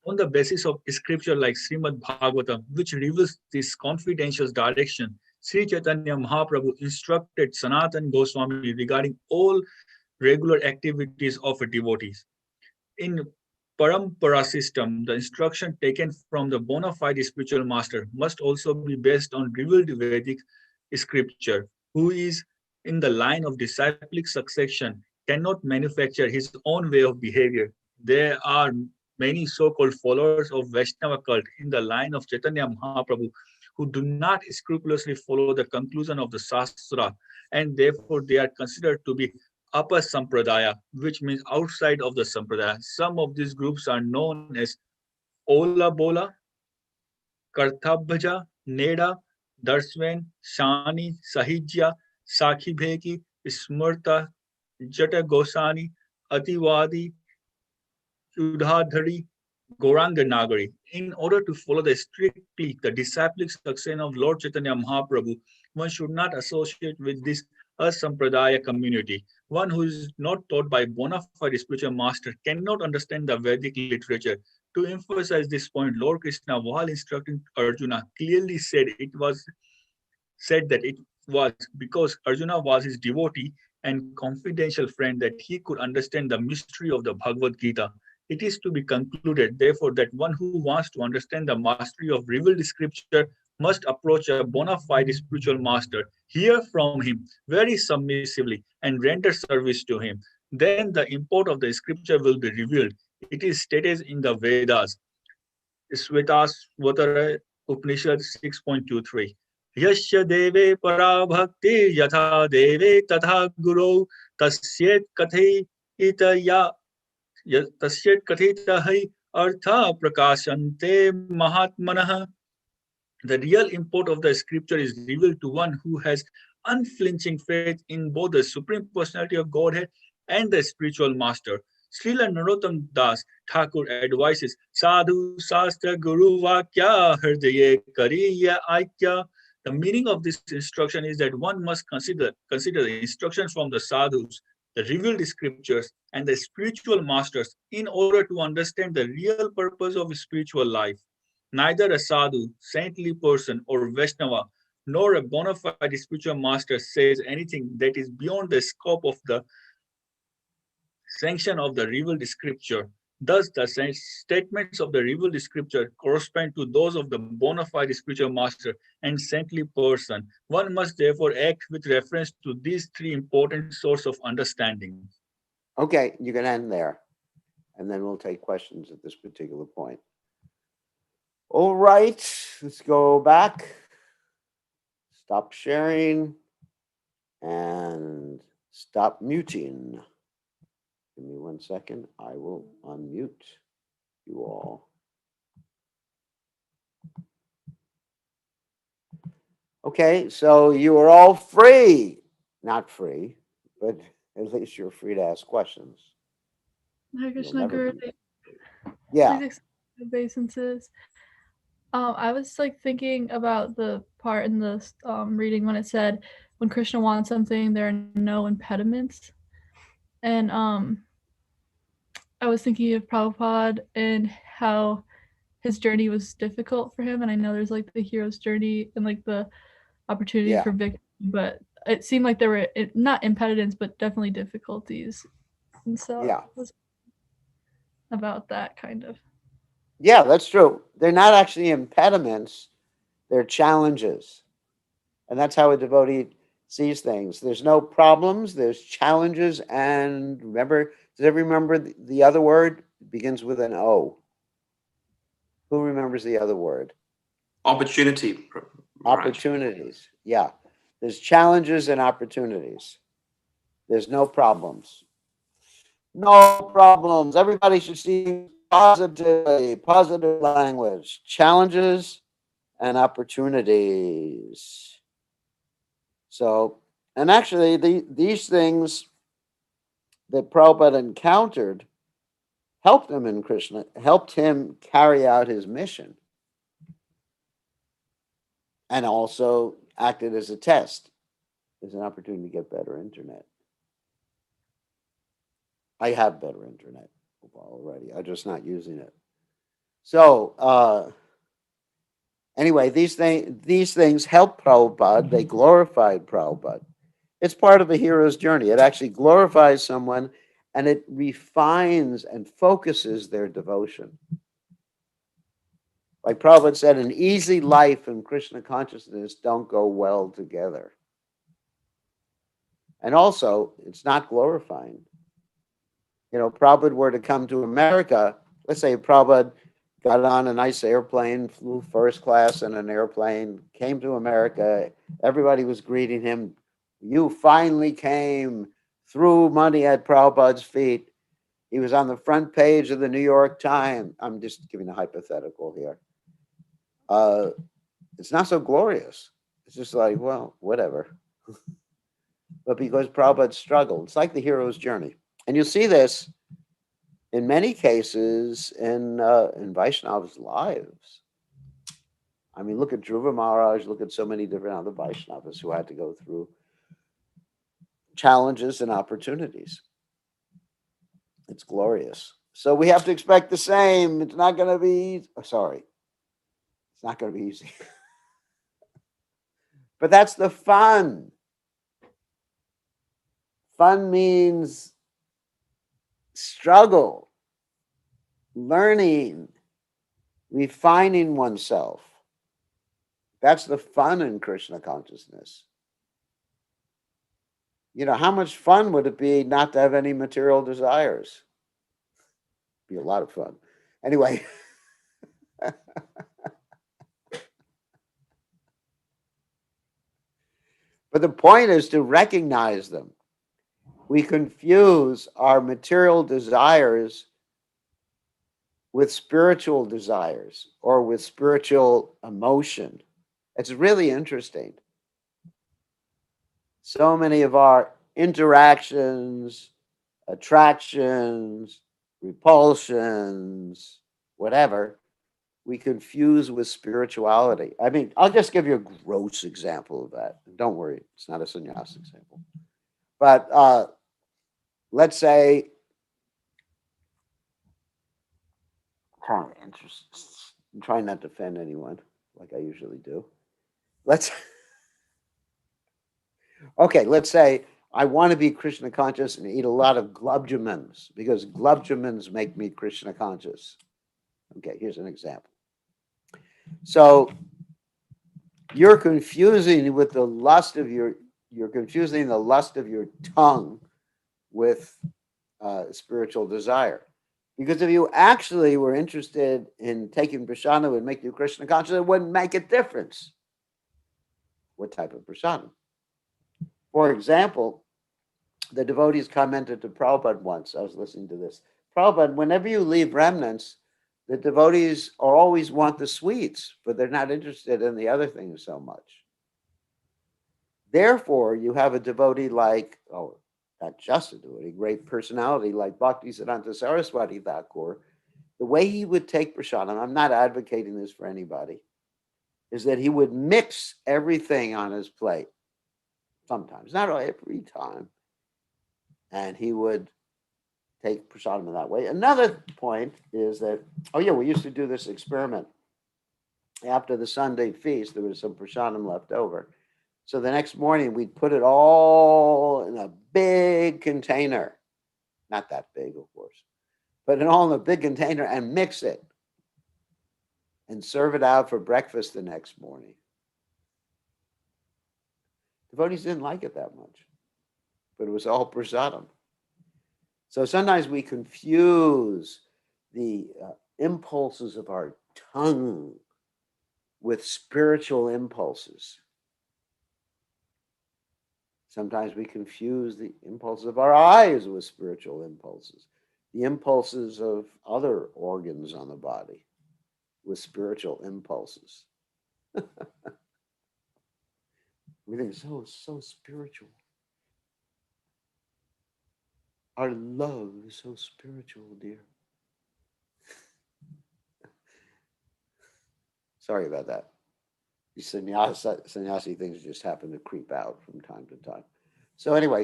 On the basis of scripture like Srimad Bhagavatam, which reveals this confidential direction, Sri Chaitanya Mahaprabhu instructed Sanatan Goswami regarding all regular activities of a devotees. In Parampara system, the instruction taken from the bona fide spiritual master must also be based on revealed Vedic scripture, who is in the line of disciplic succession cannot manufacture his own way of behavior. There are many so-called followers of Vaishnava cult in the line of Chaitanya Mahaprabhu who do not scrupulously follow the conclusion of the Shastra, and therefore they are considered to be upper sampradaya, which means outside of the sampradaya. Some of these groups are known as Ola Bola, Karthabhaja, Neda, Darswen, Shani, Sahijya, Sakhi Bheki, Smrta, Jata Gosani, Ativadi, Udhadhari, Goranga Nagari. In order to follow strictly the disciplic succession of Lord Chaitanya Mahaprabhu, one should not associate with this Asampradaya community. One who is not taught by bona fide spiritual master cannot understand the Vedic literature. To emphasize this point, Lord Krishna, while instructing Arjuna, clearly said that it was because Arjuna was his devotee and confidential friend that he could understand the mystery of the Bhagavad Gita. It is to be concluded, therefore, that one who wants to understand the mastery of revealed scripture must approach a bona fide spiritual master, hear from him very submissively, and render service to him. Then the import of the scripture will be revealed. It is stated in the Vedas, Svetasvatara Upanishad 6.23. Yasya deve para bhakti yatha deve tatha guru tasyet kathi itaya tasyet kathita hai artha prakashante mahatmanah. The real import of the scripture is revealed to one who has unflinching faith in both the Supreme Personality of Godhead and the spiritual master. Srila Narottam Das Thakur advises Sadhu Sastra Guru Vakya Hridaye Kariya Aikya. The meaning of this instruction is that one must consider the instructions from the sadhus, the revealed scriptures, and the spiritual masters in order to understand the real purpose of spiritual life. Neither a sadhu, saintly person, or Vaishnava, nor a bona fide spiritual master says anything that is beyond the scope of the sanction of the revealed scripture. Thus, the statements of the revealed scripture correspond to those of the bona fide spiritual master and saintly person. One must therefore act with reference to these three important sources of understanding. Okay, you can end there, and then we'll take questions at this particular point. All right, let's go back. Stop sharing and stop muting. Give me 1 second. I will unmute you all. Okay, so you are all free. Not free, but at least you're free to ask questions. Hare Krishna Guru. Yeah. Please accept obeisances. I was like thinking about the part in the reading when it said, when Krishna wants something, there are no impediments. And I was thinking of Prabhupada and how his journey was difficult for him. And I know there's like the hero's journey and like the opportunity for victory, but it seemed like there were not impediments, but definitely difficulties. And so Yeah. it was about that kind of. Yeah, that's true. They're not actually impediments, they're challenges. And that's how a devotee sees things. There's no problems, there's challenges. And remember, does everyone remember the other word? It begins with an O. Who remembers the other word? Opportunity. Opportunities. Yeah. There's challenges and opportunities. There's no problems. No problems. Everybody should see positively, positive language. Challenges and opportunities. So, and actually, these things that Prabhupada encountered helped him in Krishna, helped him carry out his mission, and also acted as a test, as an opportunity to get better internet. I have better internet already. I'm just not using it. So anyway, these things helped Prabhupada. They glorified Prabhupada. It's part of a hero's journey. It actually glorifies someone, and it refines and focuses their devotion. Like Prabhupada said, an easy life and Krishna consciousness don't go well together. And also, it's not glorifying. You know, Prabhupada were to come to America, let's say Prabhupada got on a nice airplane, flew first class in an airplane, came to America, everybody was greeting him. You finally came, threw money at Prabhupada's feet. He was on the front page of the New York Times. I'm just giving a hypothetical here. It's not so glorious. It's just like, well, whatever. But because Prabhupada struggled, it's like the hero's journey. And you'll see this in many cases in Vaishnavas' lives. I mean, look at Dhruva Maharaj, look at so many different other Vaishnavas who had to go through challenges and opportunities. It's glorious. So we have to expect the same. It's not going to be, sorry, it's not going to be easy. But that's the fun. Fun means struggle, learning, refining oneself. That's the fun in Krishna consciousness. You know, how much fun would it be not to have any material desires? Be a lot of fun. Anyway. But the point is to recognize them. We confuse our material desires with spiritual desires or with spiritual emotion. It's really interesting. So many of our interactions, attractions, repulsions, whatever, we confuse with spirituality. I mean, I'll just give you a gross example of that. Don't worry, it's not a sannyas example. But let's say, I'm trying not to offend anyone like I usually do. Let's say I want to be Krishna conscious and eat a lot of glubjamins because glubjamins make me Krishna conscious. Okay, here's an example. So you're confusing with the lust of you're confusing the lust of your tongue with spiritual desire. Because if you actually were interested in taking prasadam would make you Krishna conscious, it wouldn't make a difference what type of prasadam. For example, the devotees commented to Prabhupada once. I was listening to this. Prabhupada, whenever you leave remnants, the devotees always want the sweets, but they're not interested in the other things so much. Therefore, you have a devotee like, not just a devotee, great personality like Bhaktisiddhanta Saraswati Thakur. The way he would take prasadam, I'm not advocating this for anybody, is that he would mix everything on his plate. Sometimes, not every time. And he would take prasadam in that way. Another point is that, we used to do this experiment. After the Sunday feast, there was some prasadam left over. So the next morning, we'd put it all in a big container. Not that big, of course. Put it all in a big container and mix it. And serve it out for breakfast the next morning. Devotees didn't like it that much. But it was all prasadam. So sometimes we confuse the impulses of our tongue with spiritual impulses. Sometimes we confuse the impulses of our eyes with spiritual impulses, the impulses of other organs on the body with spiritual impulses. We think so spiritual. Our love is so spiritual, dear. Sorry about that. These sannyasi things just happen to creep out from time to time. So anyway,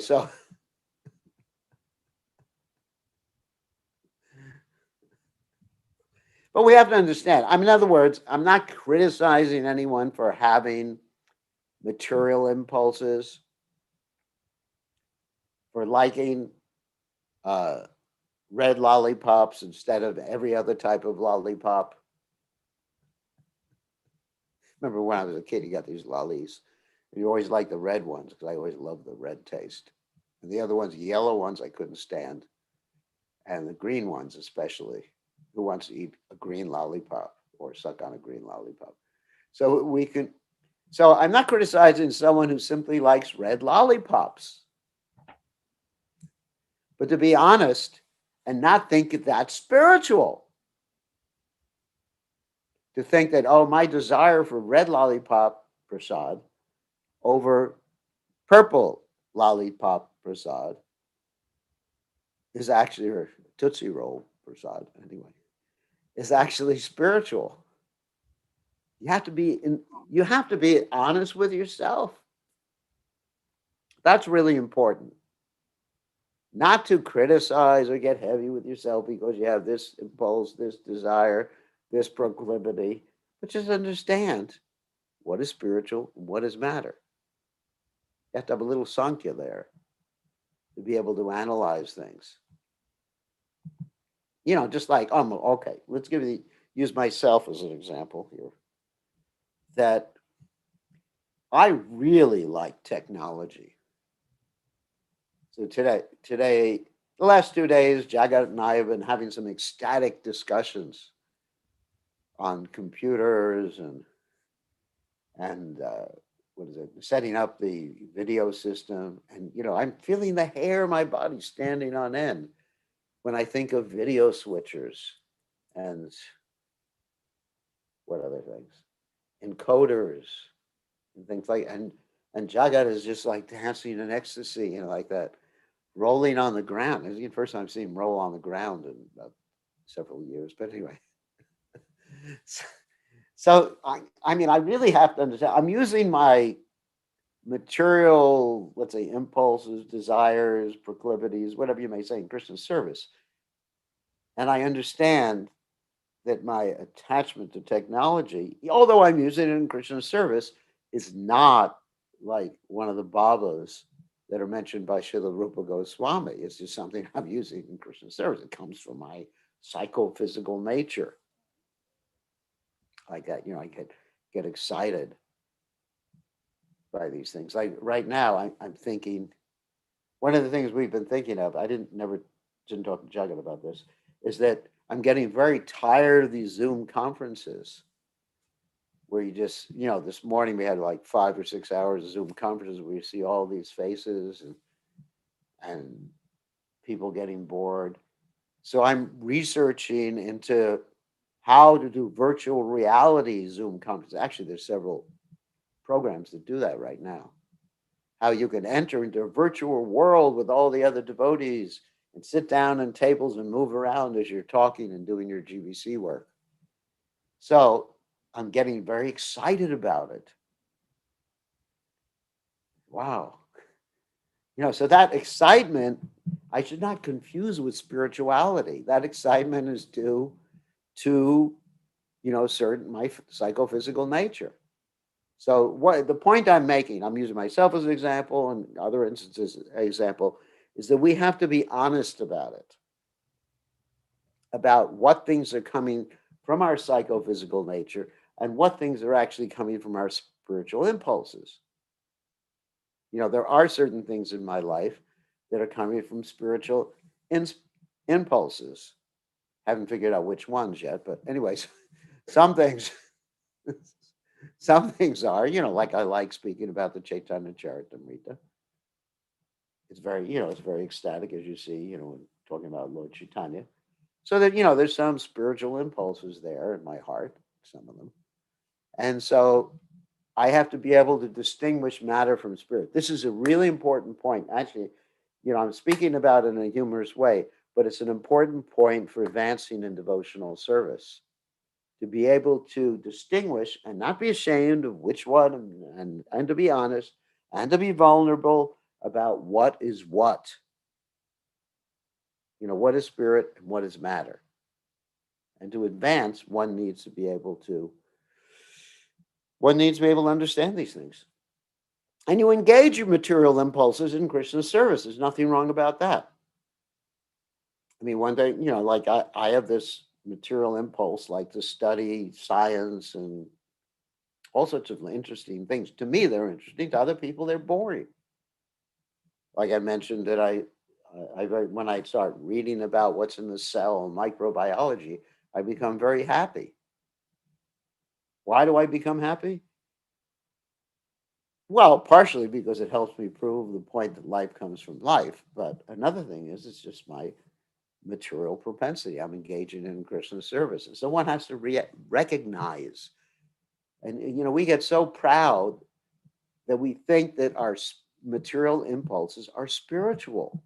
but we have to understand. I mean, in other words, I'm not criticizing anyone for having material impulses, for liking red lollipops instead of every other type of lollipop. Remember when I was a kid, you got these lollies. And you always liked the red ones because I always loved the red taste. And the other ones, the yellow ones, I couldn't stand. And the green ones especially. Who wants to eat a green lollipop or suck on a green lollipop? So I'm not criticizing someone who simply likes red lollipops. But to be honest and not think that's spiritual. To think that, oh, my desire for red lollipop prasad over purple lollipop prasad is actually, or Tootsie Roll prasad anyway, is actually spiritual. You have to be honest with yourself. That's really important. Not to criticize or get heavy with yourself because you have this impulse, this desire, this proclivity, but just understand what is spiritual and what is matter. You have to have a little sankhya there to be able to analyze things. You know, just like, okay, let's use myself as an example here. That I really like technology. So today, the last 2 days, Jagat and I have been having some ecstatic discussions on computers and setting up the video system. And, I'm feeling the hair in my body standing on end when I think of video switchers and what other things, encoders and things like, and Jagat is just like dancing in ecstasy, like that, rolling on the ground. It's the first time I've seen him roll on the ground in about several years. But anyway, so I mean, I really have to understand. I'm using my material, let's say, impulses, desires, proclivities, whatever you may say, in Krishna service. And I understand that my attachment to technology, although I'm using it in Krishna service, is not like one of the bhavas that are mentioned by Srila Rupa Goswami. It's just something I'm using in Krishna service. It comes from my psychophysical nature. Like that, I get excited by these things. Like right now, I'm thinking, one of the things we've been thinking of, I didn't talk to Jagat about this, is that I'm getting very tired of these Zoom conferences where you just, this morning we had like 5 or 6 hours of Zoom conferences where you see all these faces and people getting bored. So I'm researching into how to do virtual reality Zoom conferences. Actually, there's several programs that do that right now. How you can enter into a virtual world with all the other devotees and sit down on tables and move around as you're talking and doing your GBC work. So I'm getting very excited about it. Wow. So that excitement, I should not confuse with spirituality. That excitement is due to, certain my psychophysical nature. So what the point I'm making, I'm using myself as an example and other instances as an example, is that we have to be honest about it, about what things are coming from our psychophysical nature and what things are actually coming from our spiritual impulses. There are certain things in my life that are coming from spiritual impulses. Haven't figured out which ones yet, but anyways, some things, some things are, like I like speaking about the Caitanya Caritamrta. It's very, it's very ecstatic, as you see, when talking about Lord Caitanya. So that, there's some spiritual impulses there in my heart, some of them. And so I have to be able to distinguish matter from spirit. This is a really important point. Actually, I'm speaking about it in a humorous way, but it's an important point for advancing in devotional service. To be able to distinguish and not be ashamed of which one, and to be honest, and to be vulnerable about what is what. What is spirit and what is matter. And to advance, one needs to be able to understand these things. And you engage your material impulses in Krishna's service. There's nothing wrong about that. I mean, one day, like I have this material impulse, like to study science and all sorts of interesting things. To me, they're interesting. To other people, they're boring. Like I mentioned that I when I start reading about what's in the cell and microbiology, I become very happy. Why do I become happy? Well, partially because it helps me prove the point that life comes from life. But another thing is, it's just my material propensity. I'm engaging in Krishna's service. And so one has to recognize. And, we get so proud that we think that our material impulses are spiritual.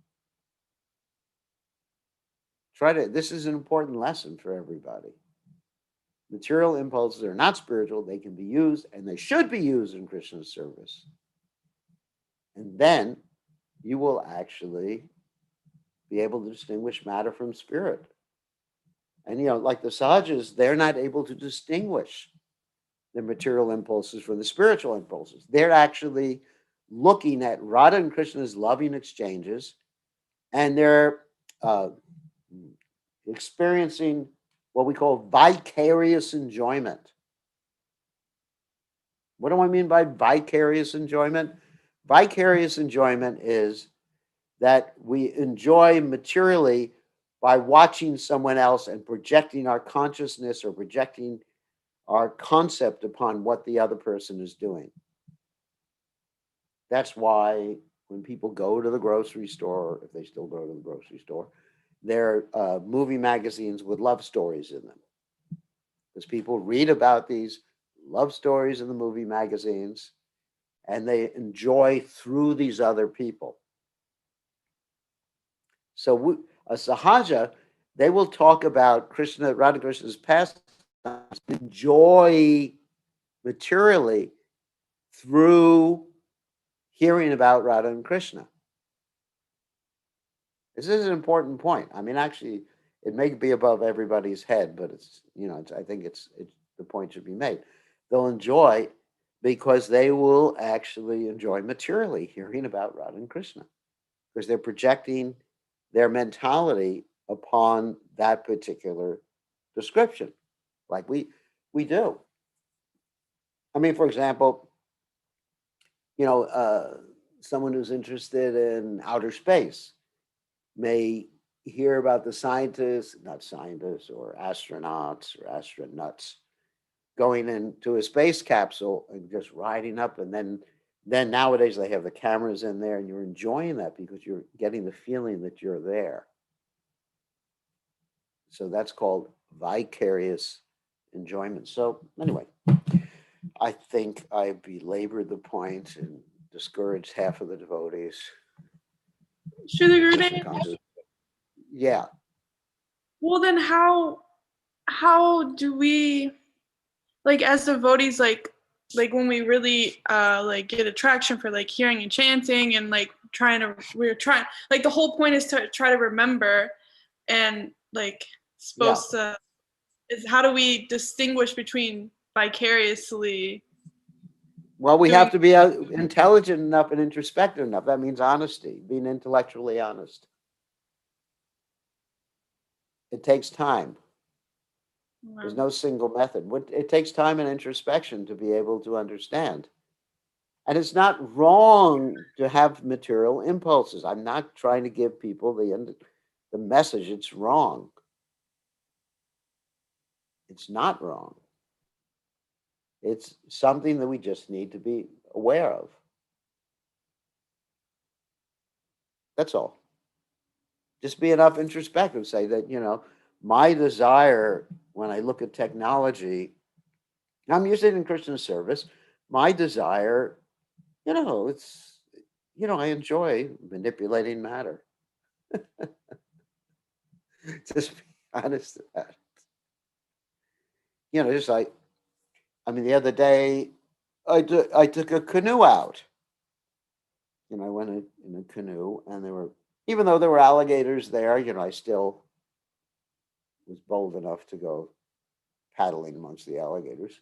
This is an important lesson for everybody. Material impulses are not spiritual. They can be used, and they should be used in Krishna's service. And then you will actually be able to distinguish matter from spirit. And, like the sahajas, they're not able to distinguish the material impulses from the spiritual impulses. They're actually looking at Radha and Krishna's loving exchanges, and they're experiencing what we call vicarious enjoyment. What do I mean by vicarious enjoyment? Vicarious enjoyment is that we enjoy materially by watching someone else and projecting our consciousness or projecting our concept upon what the other person is doing. That's why when people go to the grocery store, if they still go to the grocery store, there are movie magazines with love stories in them. Because people read about these love stories in the movie magazines, and they enjoy through these other people. So a sahaja, they will talk about Radha Krishna's past, enjoy materially through hearing about Radha and Krishna. This is an important point. I mean, actually, it may be above everybody's head, but it's, I think it's the point should be made. They'll enjoy because they will actually enjoy materially hearing about Radha and Krishna, because they're projecting their mentality upon that particular description, like we do. I mean, for example, someone who's interested in outer space may hear about the not scientists or astronauts or astronauts going into a space capsule and just riding up, and then nowadays they have the cameras in there, and you're enjoying that because you're getting the feeling that you're there. So that's called vicarious enjoyment. So anyway, I think I belabored the point and discouraged half of the devotees. Yeah. Well, then how do we, like, as devotees, like when we really like get attraction for like hearing and chanting and like we're trying, like the whole point is to try to remember, and like is how do we distinguish between vicariously Well, we doing have to be intelligent enough and introspective enough. That means honesty, being intellectually honest. It takes time. There's no single method. It takes time and introspection to be able to understand. And it's not wrong to have material impulses. I'm not trying to give people the message it's wrong. It's not wrong. It's something that we just need to be aware of. That's all. Just be enough introspective. Say that, my desire when I look at technology, I'm using it in Christian service. My desire, it's, I enjoy manipulating matter. Just be honest about it. Just like, the other day, I took a canoe out. I went in a canoe, and even though there were alligators there, I still was bold enough to go paddling amongst the alligators.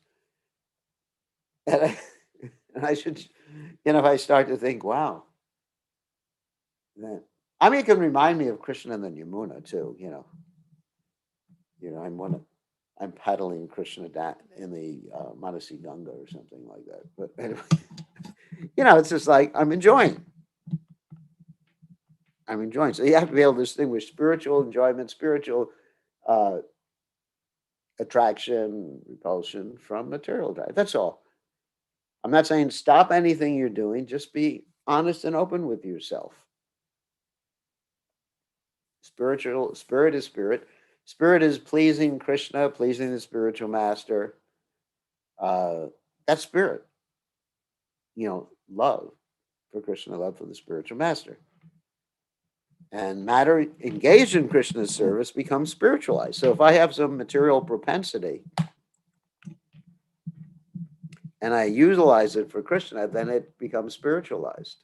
And I should, if I start to think, wow, then, it can remind me of Krishna and the Yamuna too, I'm paddling Krishna in the Manasi Ganga or something like that. But anyway, it's just like I'm enjoying. So you have to be able to distinguish spiritual enjoyment, spiritual attraction, repulsion from material drive. That's all. I'm not saying stop anything you're doing. Just be honest and open with yourself. Spirit is spirit. Spirit is pleasing Krishna, pleasing the spiritual master. That's spirit. Love for Krishna, love for the spiritual master. And matter engaged in Krishna's service becomes spiritualized. So if I have some material propensity and I utilize it for Krishna, then it becomes spiritualized.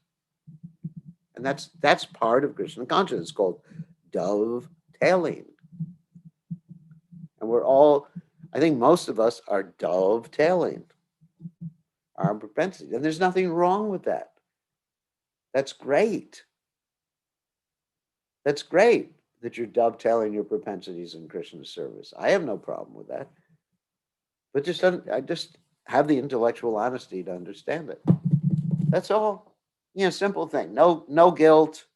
And that's part of Krishna consciousness. It's called dovetailing. And I think most of us are dovetailing our propensity. And there's nothing wrong with that. That's great. That's great that you're dovetailing your propensities in Krishna's service. I have no problem with that. But I just have the intellectual honesty to understand it. That's all. Simple thing. No guilt.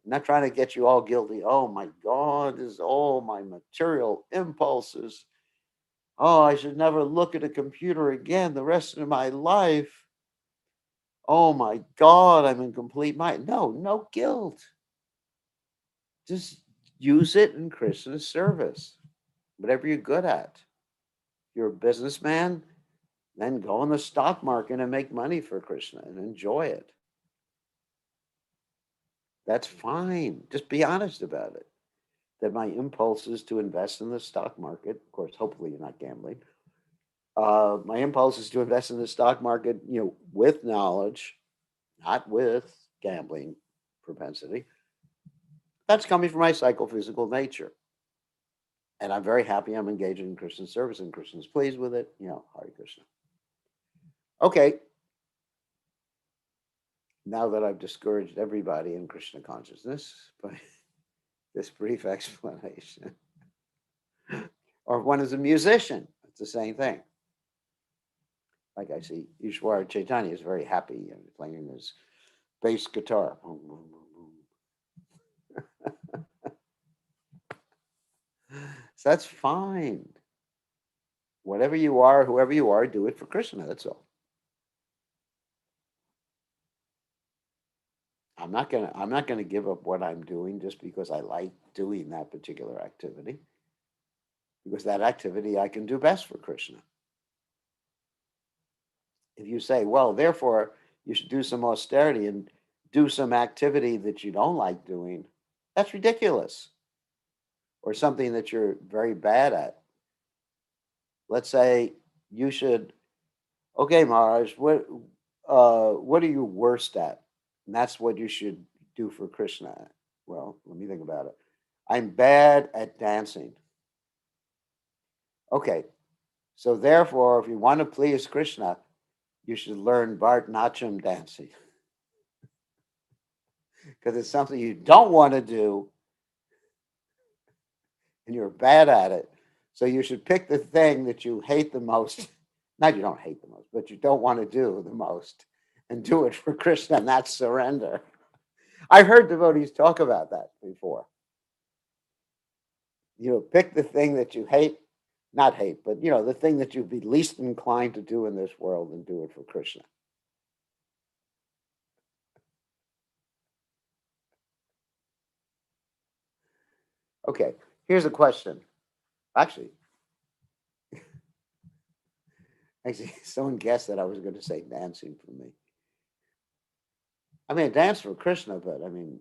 I'm not trying to get you all guilty. Oh my God, this is all my material impulses. Oh, I should never look at a computer again the rest of my life. Oh my God, I'm in complete mind. No guilt. Just use it in Krishna's service. Whatever you're good at. If you're a businessman, then go in the stock market and make money for Krishna and enjoy it. That's fine. Just be honest about it. That my impulse is to invest in the stock market. Of course, hopefully you're not gambling. My impulse is to invest in the stock market, with knowledge, not with gambling propensity. That's coming from my psychophysical nature. And I'm very happy I'm engaged in Christian service and Krishna's pleased with it. Hare Krishna. Okay. Now that I've discouraged everybody in Krishna consciousness by this brief explanation, or if one is a musician, it's the same thing. Like I see Ishwar Caitanya is very happy playing his bass guitar. Boom, boom, boom, boom. So that's fine. Whatever you are, whoever you are, do it for Krishna. That's all. I'm not gonna give up what I'm doing just because I like doing that particular activity. Because that activity I can do best for Krishna. If you say, well, therefore you should do some austerity and do some activity that you don't like doing, that's ridiculous. Or something that you're very bad at. Let's say you should, okay, Maharaj, what are you worst at? And that's what you should do for Krishna. Well, let me think about it. I'm bad at dancing. Okay, so therefore, if you want to please Krishna, you should learn Bharatanatyam dancing. Because it's something you don't want to do and you're bad at it. So you should pick the thing that you hate the most. Not you don't hate the most, but you don't want to do the most and do it for Krishna, and that's surrender. I've heard devotees talk about that before. You know, pick the thing that you hate, not hate, but you know, the thing that you'd be least inclined to do in this world and do it for Krishna. Okay, here's a question. Actually, someone guessed that I was going to say dancing for me. I mean, I dance for Krishna, but I mean,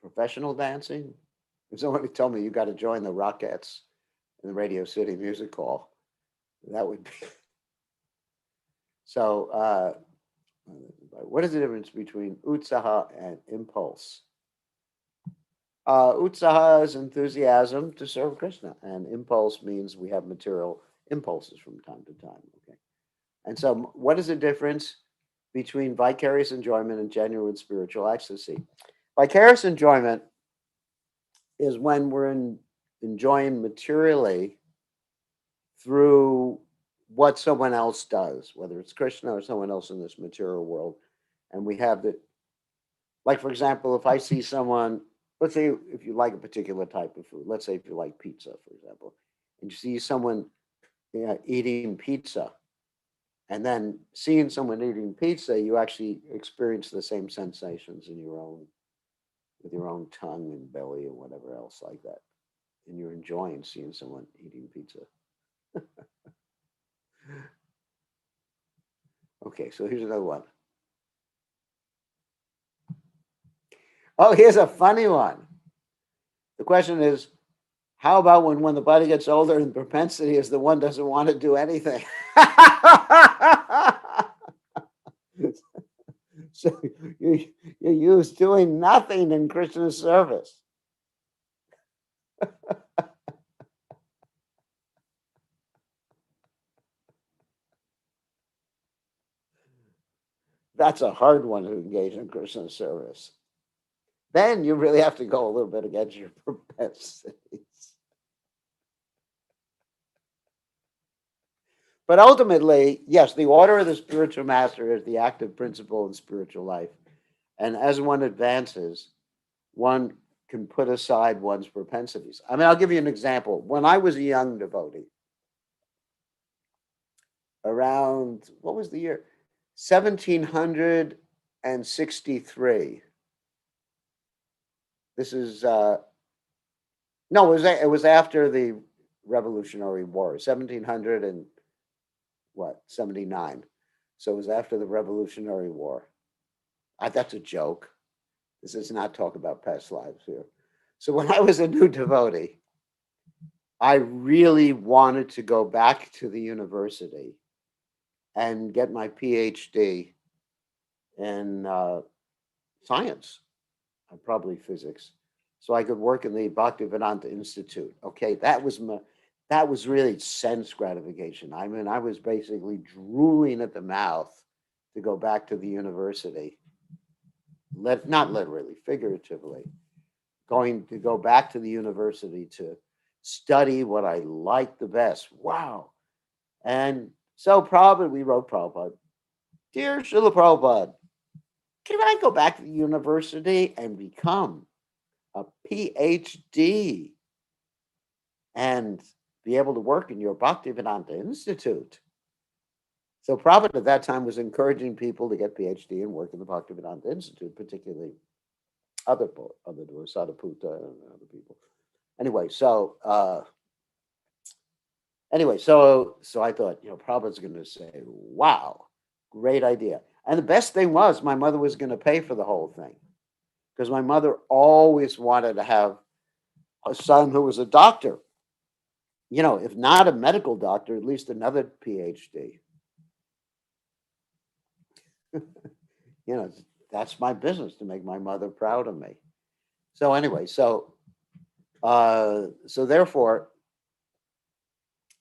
professional dancing? If somebody told me you got to join the Rockettes in the Radio City Music Hall, that would be. So, what is the difference between utsaha and impulse? Utsaha is enthusiasm to serve Krishna, and impulse means we have material impulses from time to time. Okay, and so what is the difference between vicarious enjoyment and genuine spiritual ecstasy? Vicarious enjoyment is when we're enjoying materially through what someone else does, whether it's Krishna or someone else in this material world, and we have the, like for example, if I see someone. Let's say if you like a particular type of food, let's say if you like pizza, for example, and you see someone eating pizza, and then seeing someone eating pizza, you actually experience the same sensations in your own, with your own tongue and belly and whatever else like that. And you're enjoying seeing someone eating pizza. Okay, so here's another one. Oh, here's a funny one. The question is, how about when the body gets older and propensity is the one doesn't want to do anything? So you're used doing nothing in Krishna's service. That's a hard one to engage in Krishna's service. Then you really have to go a little bit against your propensities. But ultimately, yes, the order of the spiritual master is the active principle in spiritual life. And as one advances, one can put aside one's propensities. I mean, I'll give you an example. When I was a young devotee, around, what was the year? 1763. This is, no, it was after the Revolutionary War, 1700 and what, 79. So it was after the Revolutionary War. That's a joke. This is not talk about past lives here. So when I was a new devotee, I really wanted to go back to the university and get my PhD in science, probably physics, so I could work in the Bhaktivedanta Institute. Okay, that was really sense gratification. I mean, I was basically drooling at the mouth to go back to the university. Not literally, figuratively, going to go back to the university to study what I liked the best. Wow. And so we wrote Prabhupada, Dear Srila Prabhupada, can I go back to the university and become a PhD and be able to work in your Bhaktivedanta Institute? So Prabhupada at that time was encouraging people to get PhD and work in the Bhaktivedanta Institute, particularly other doors, Sadhaputta and other people. Anyway, so I thought, Prabhupada's going to say, wow, great idea. And the best thing was my mother was going to pay for the whole thing, because my mother always wanted to have a son who was a doctor. If not a medical doctor, at least another PhD. That's my business, to make my mother proud of me. So anyway, so therefore,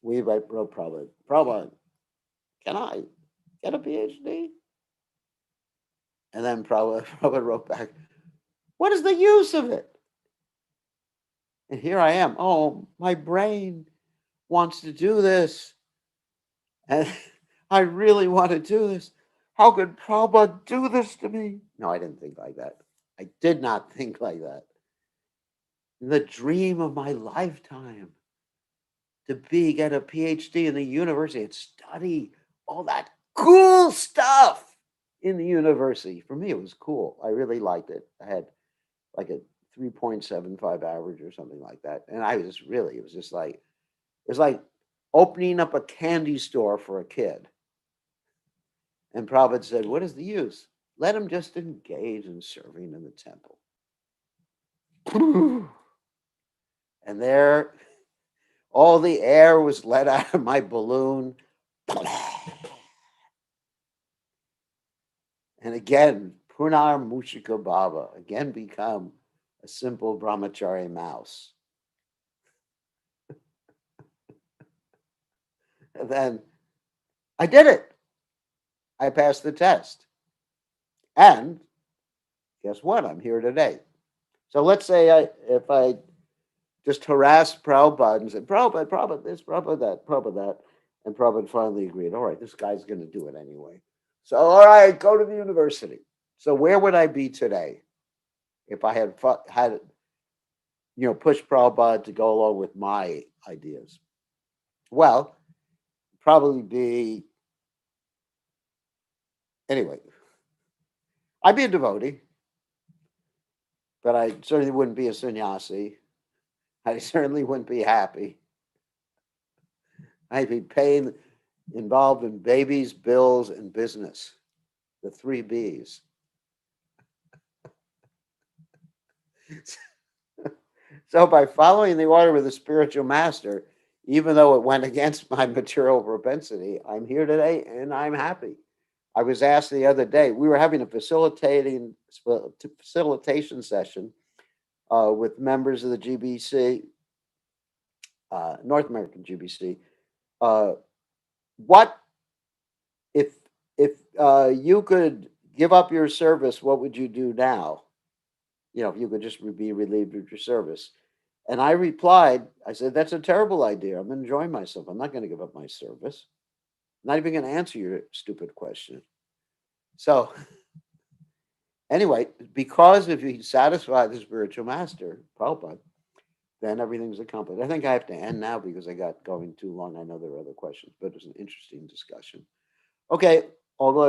we wrote Prabhupada, can I get a PhD? And then Prabhupada wrote back, what is the use of it? And here I am. Oh, my brain wants to do this. And I really want to do this. How could Prabhupada do this to me? No, I didn't think like that. I did not think like that. The dream of my lifetime to get a PhD in the university and study all that cool stuff in the university. For me, it was cool. I really liked it. I had like a 3.75 average or something like that. And it was like opening up a candy store for a kid. And Prabhupada said, what is the use? Let him just engage in serving in the temple. And there, all the air was let out of my balloon. And again, Punar Mushika Baba, again become a simple brahmachari mouse. And then I did it. I passed the test. And guess what? I'm here today. So let's say if I just harassed Prabhupada and said, Prabhupada this, Prabhupada that. And Prabhupada finally agreed, all right, this guy's going to do it anyway. So, all right, go to the university. So where would I be today if I had pushed Prabhupada to go along with my ideas? Well, probably be, anyway, I'd be a devotee, but I certainly wouldn't be a sannyasi. I certainly wouldn't be happy. I'd be involved in babies, bills, and business, the 3 Bs. So by following the order of the spiritual master, even though it went against my material propensity, I'm here today and I'm happy. I was asked the other day, we were having a facilitation session with members of the GBC, North American GBC. What if you could give up your service, what would you do now? If you could just be relieved of your service. And I replied, I said, that's a terrible idea. I'm enjoying myself. I'm not going to give up my service. I'm not even going to answer your stupid question. So anyway, because if you satisfy the spiritual master, Prabhupada, then everything's accomplished. I think I have to end now because I got going too long. I know there are other questions, but it was an interesting discussion. Okay, although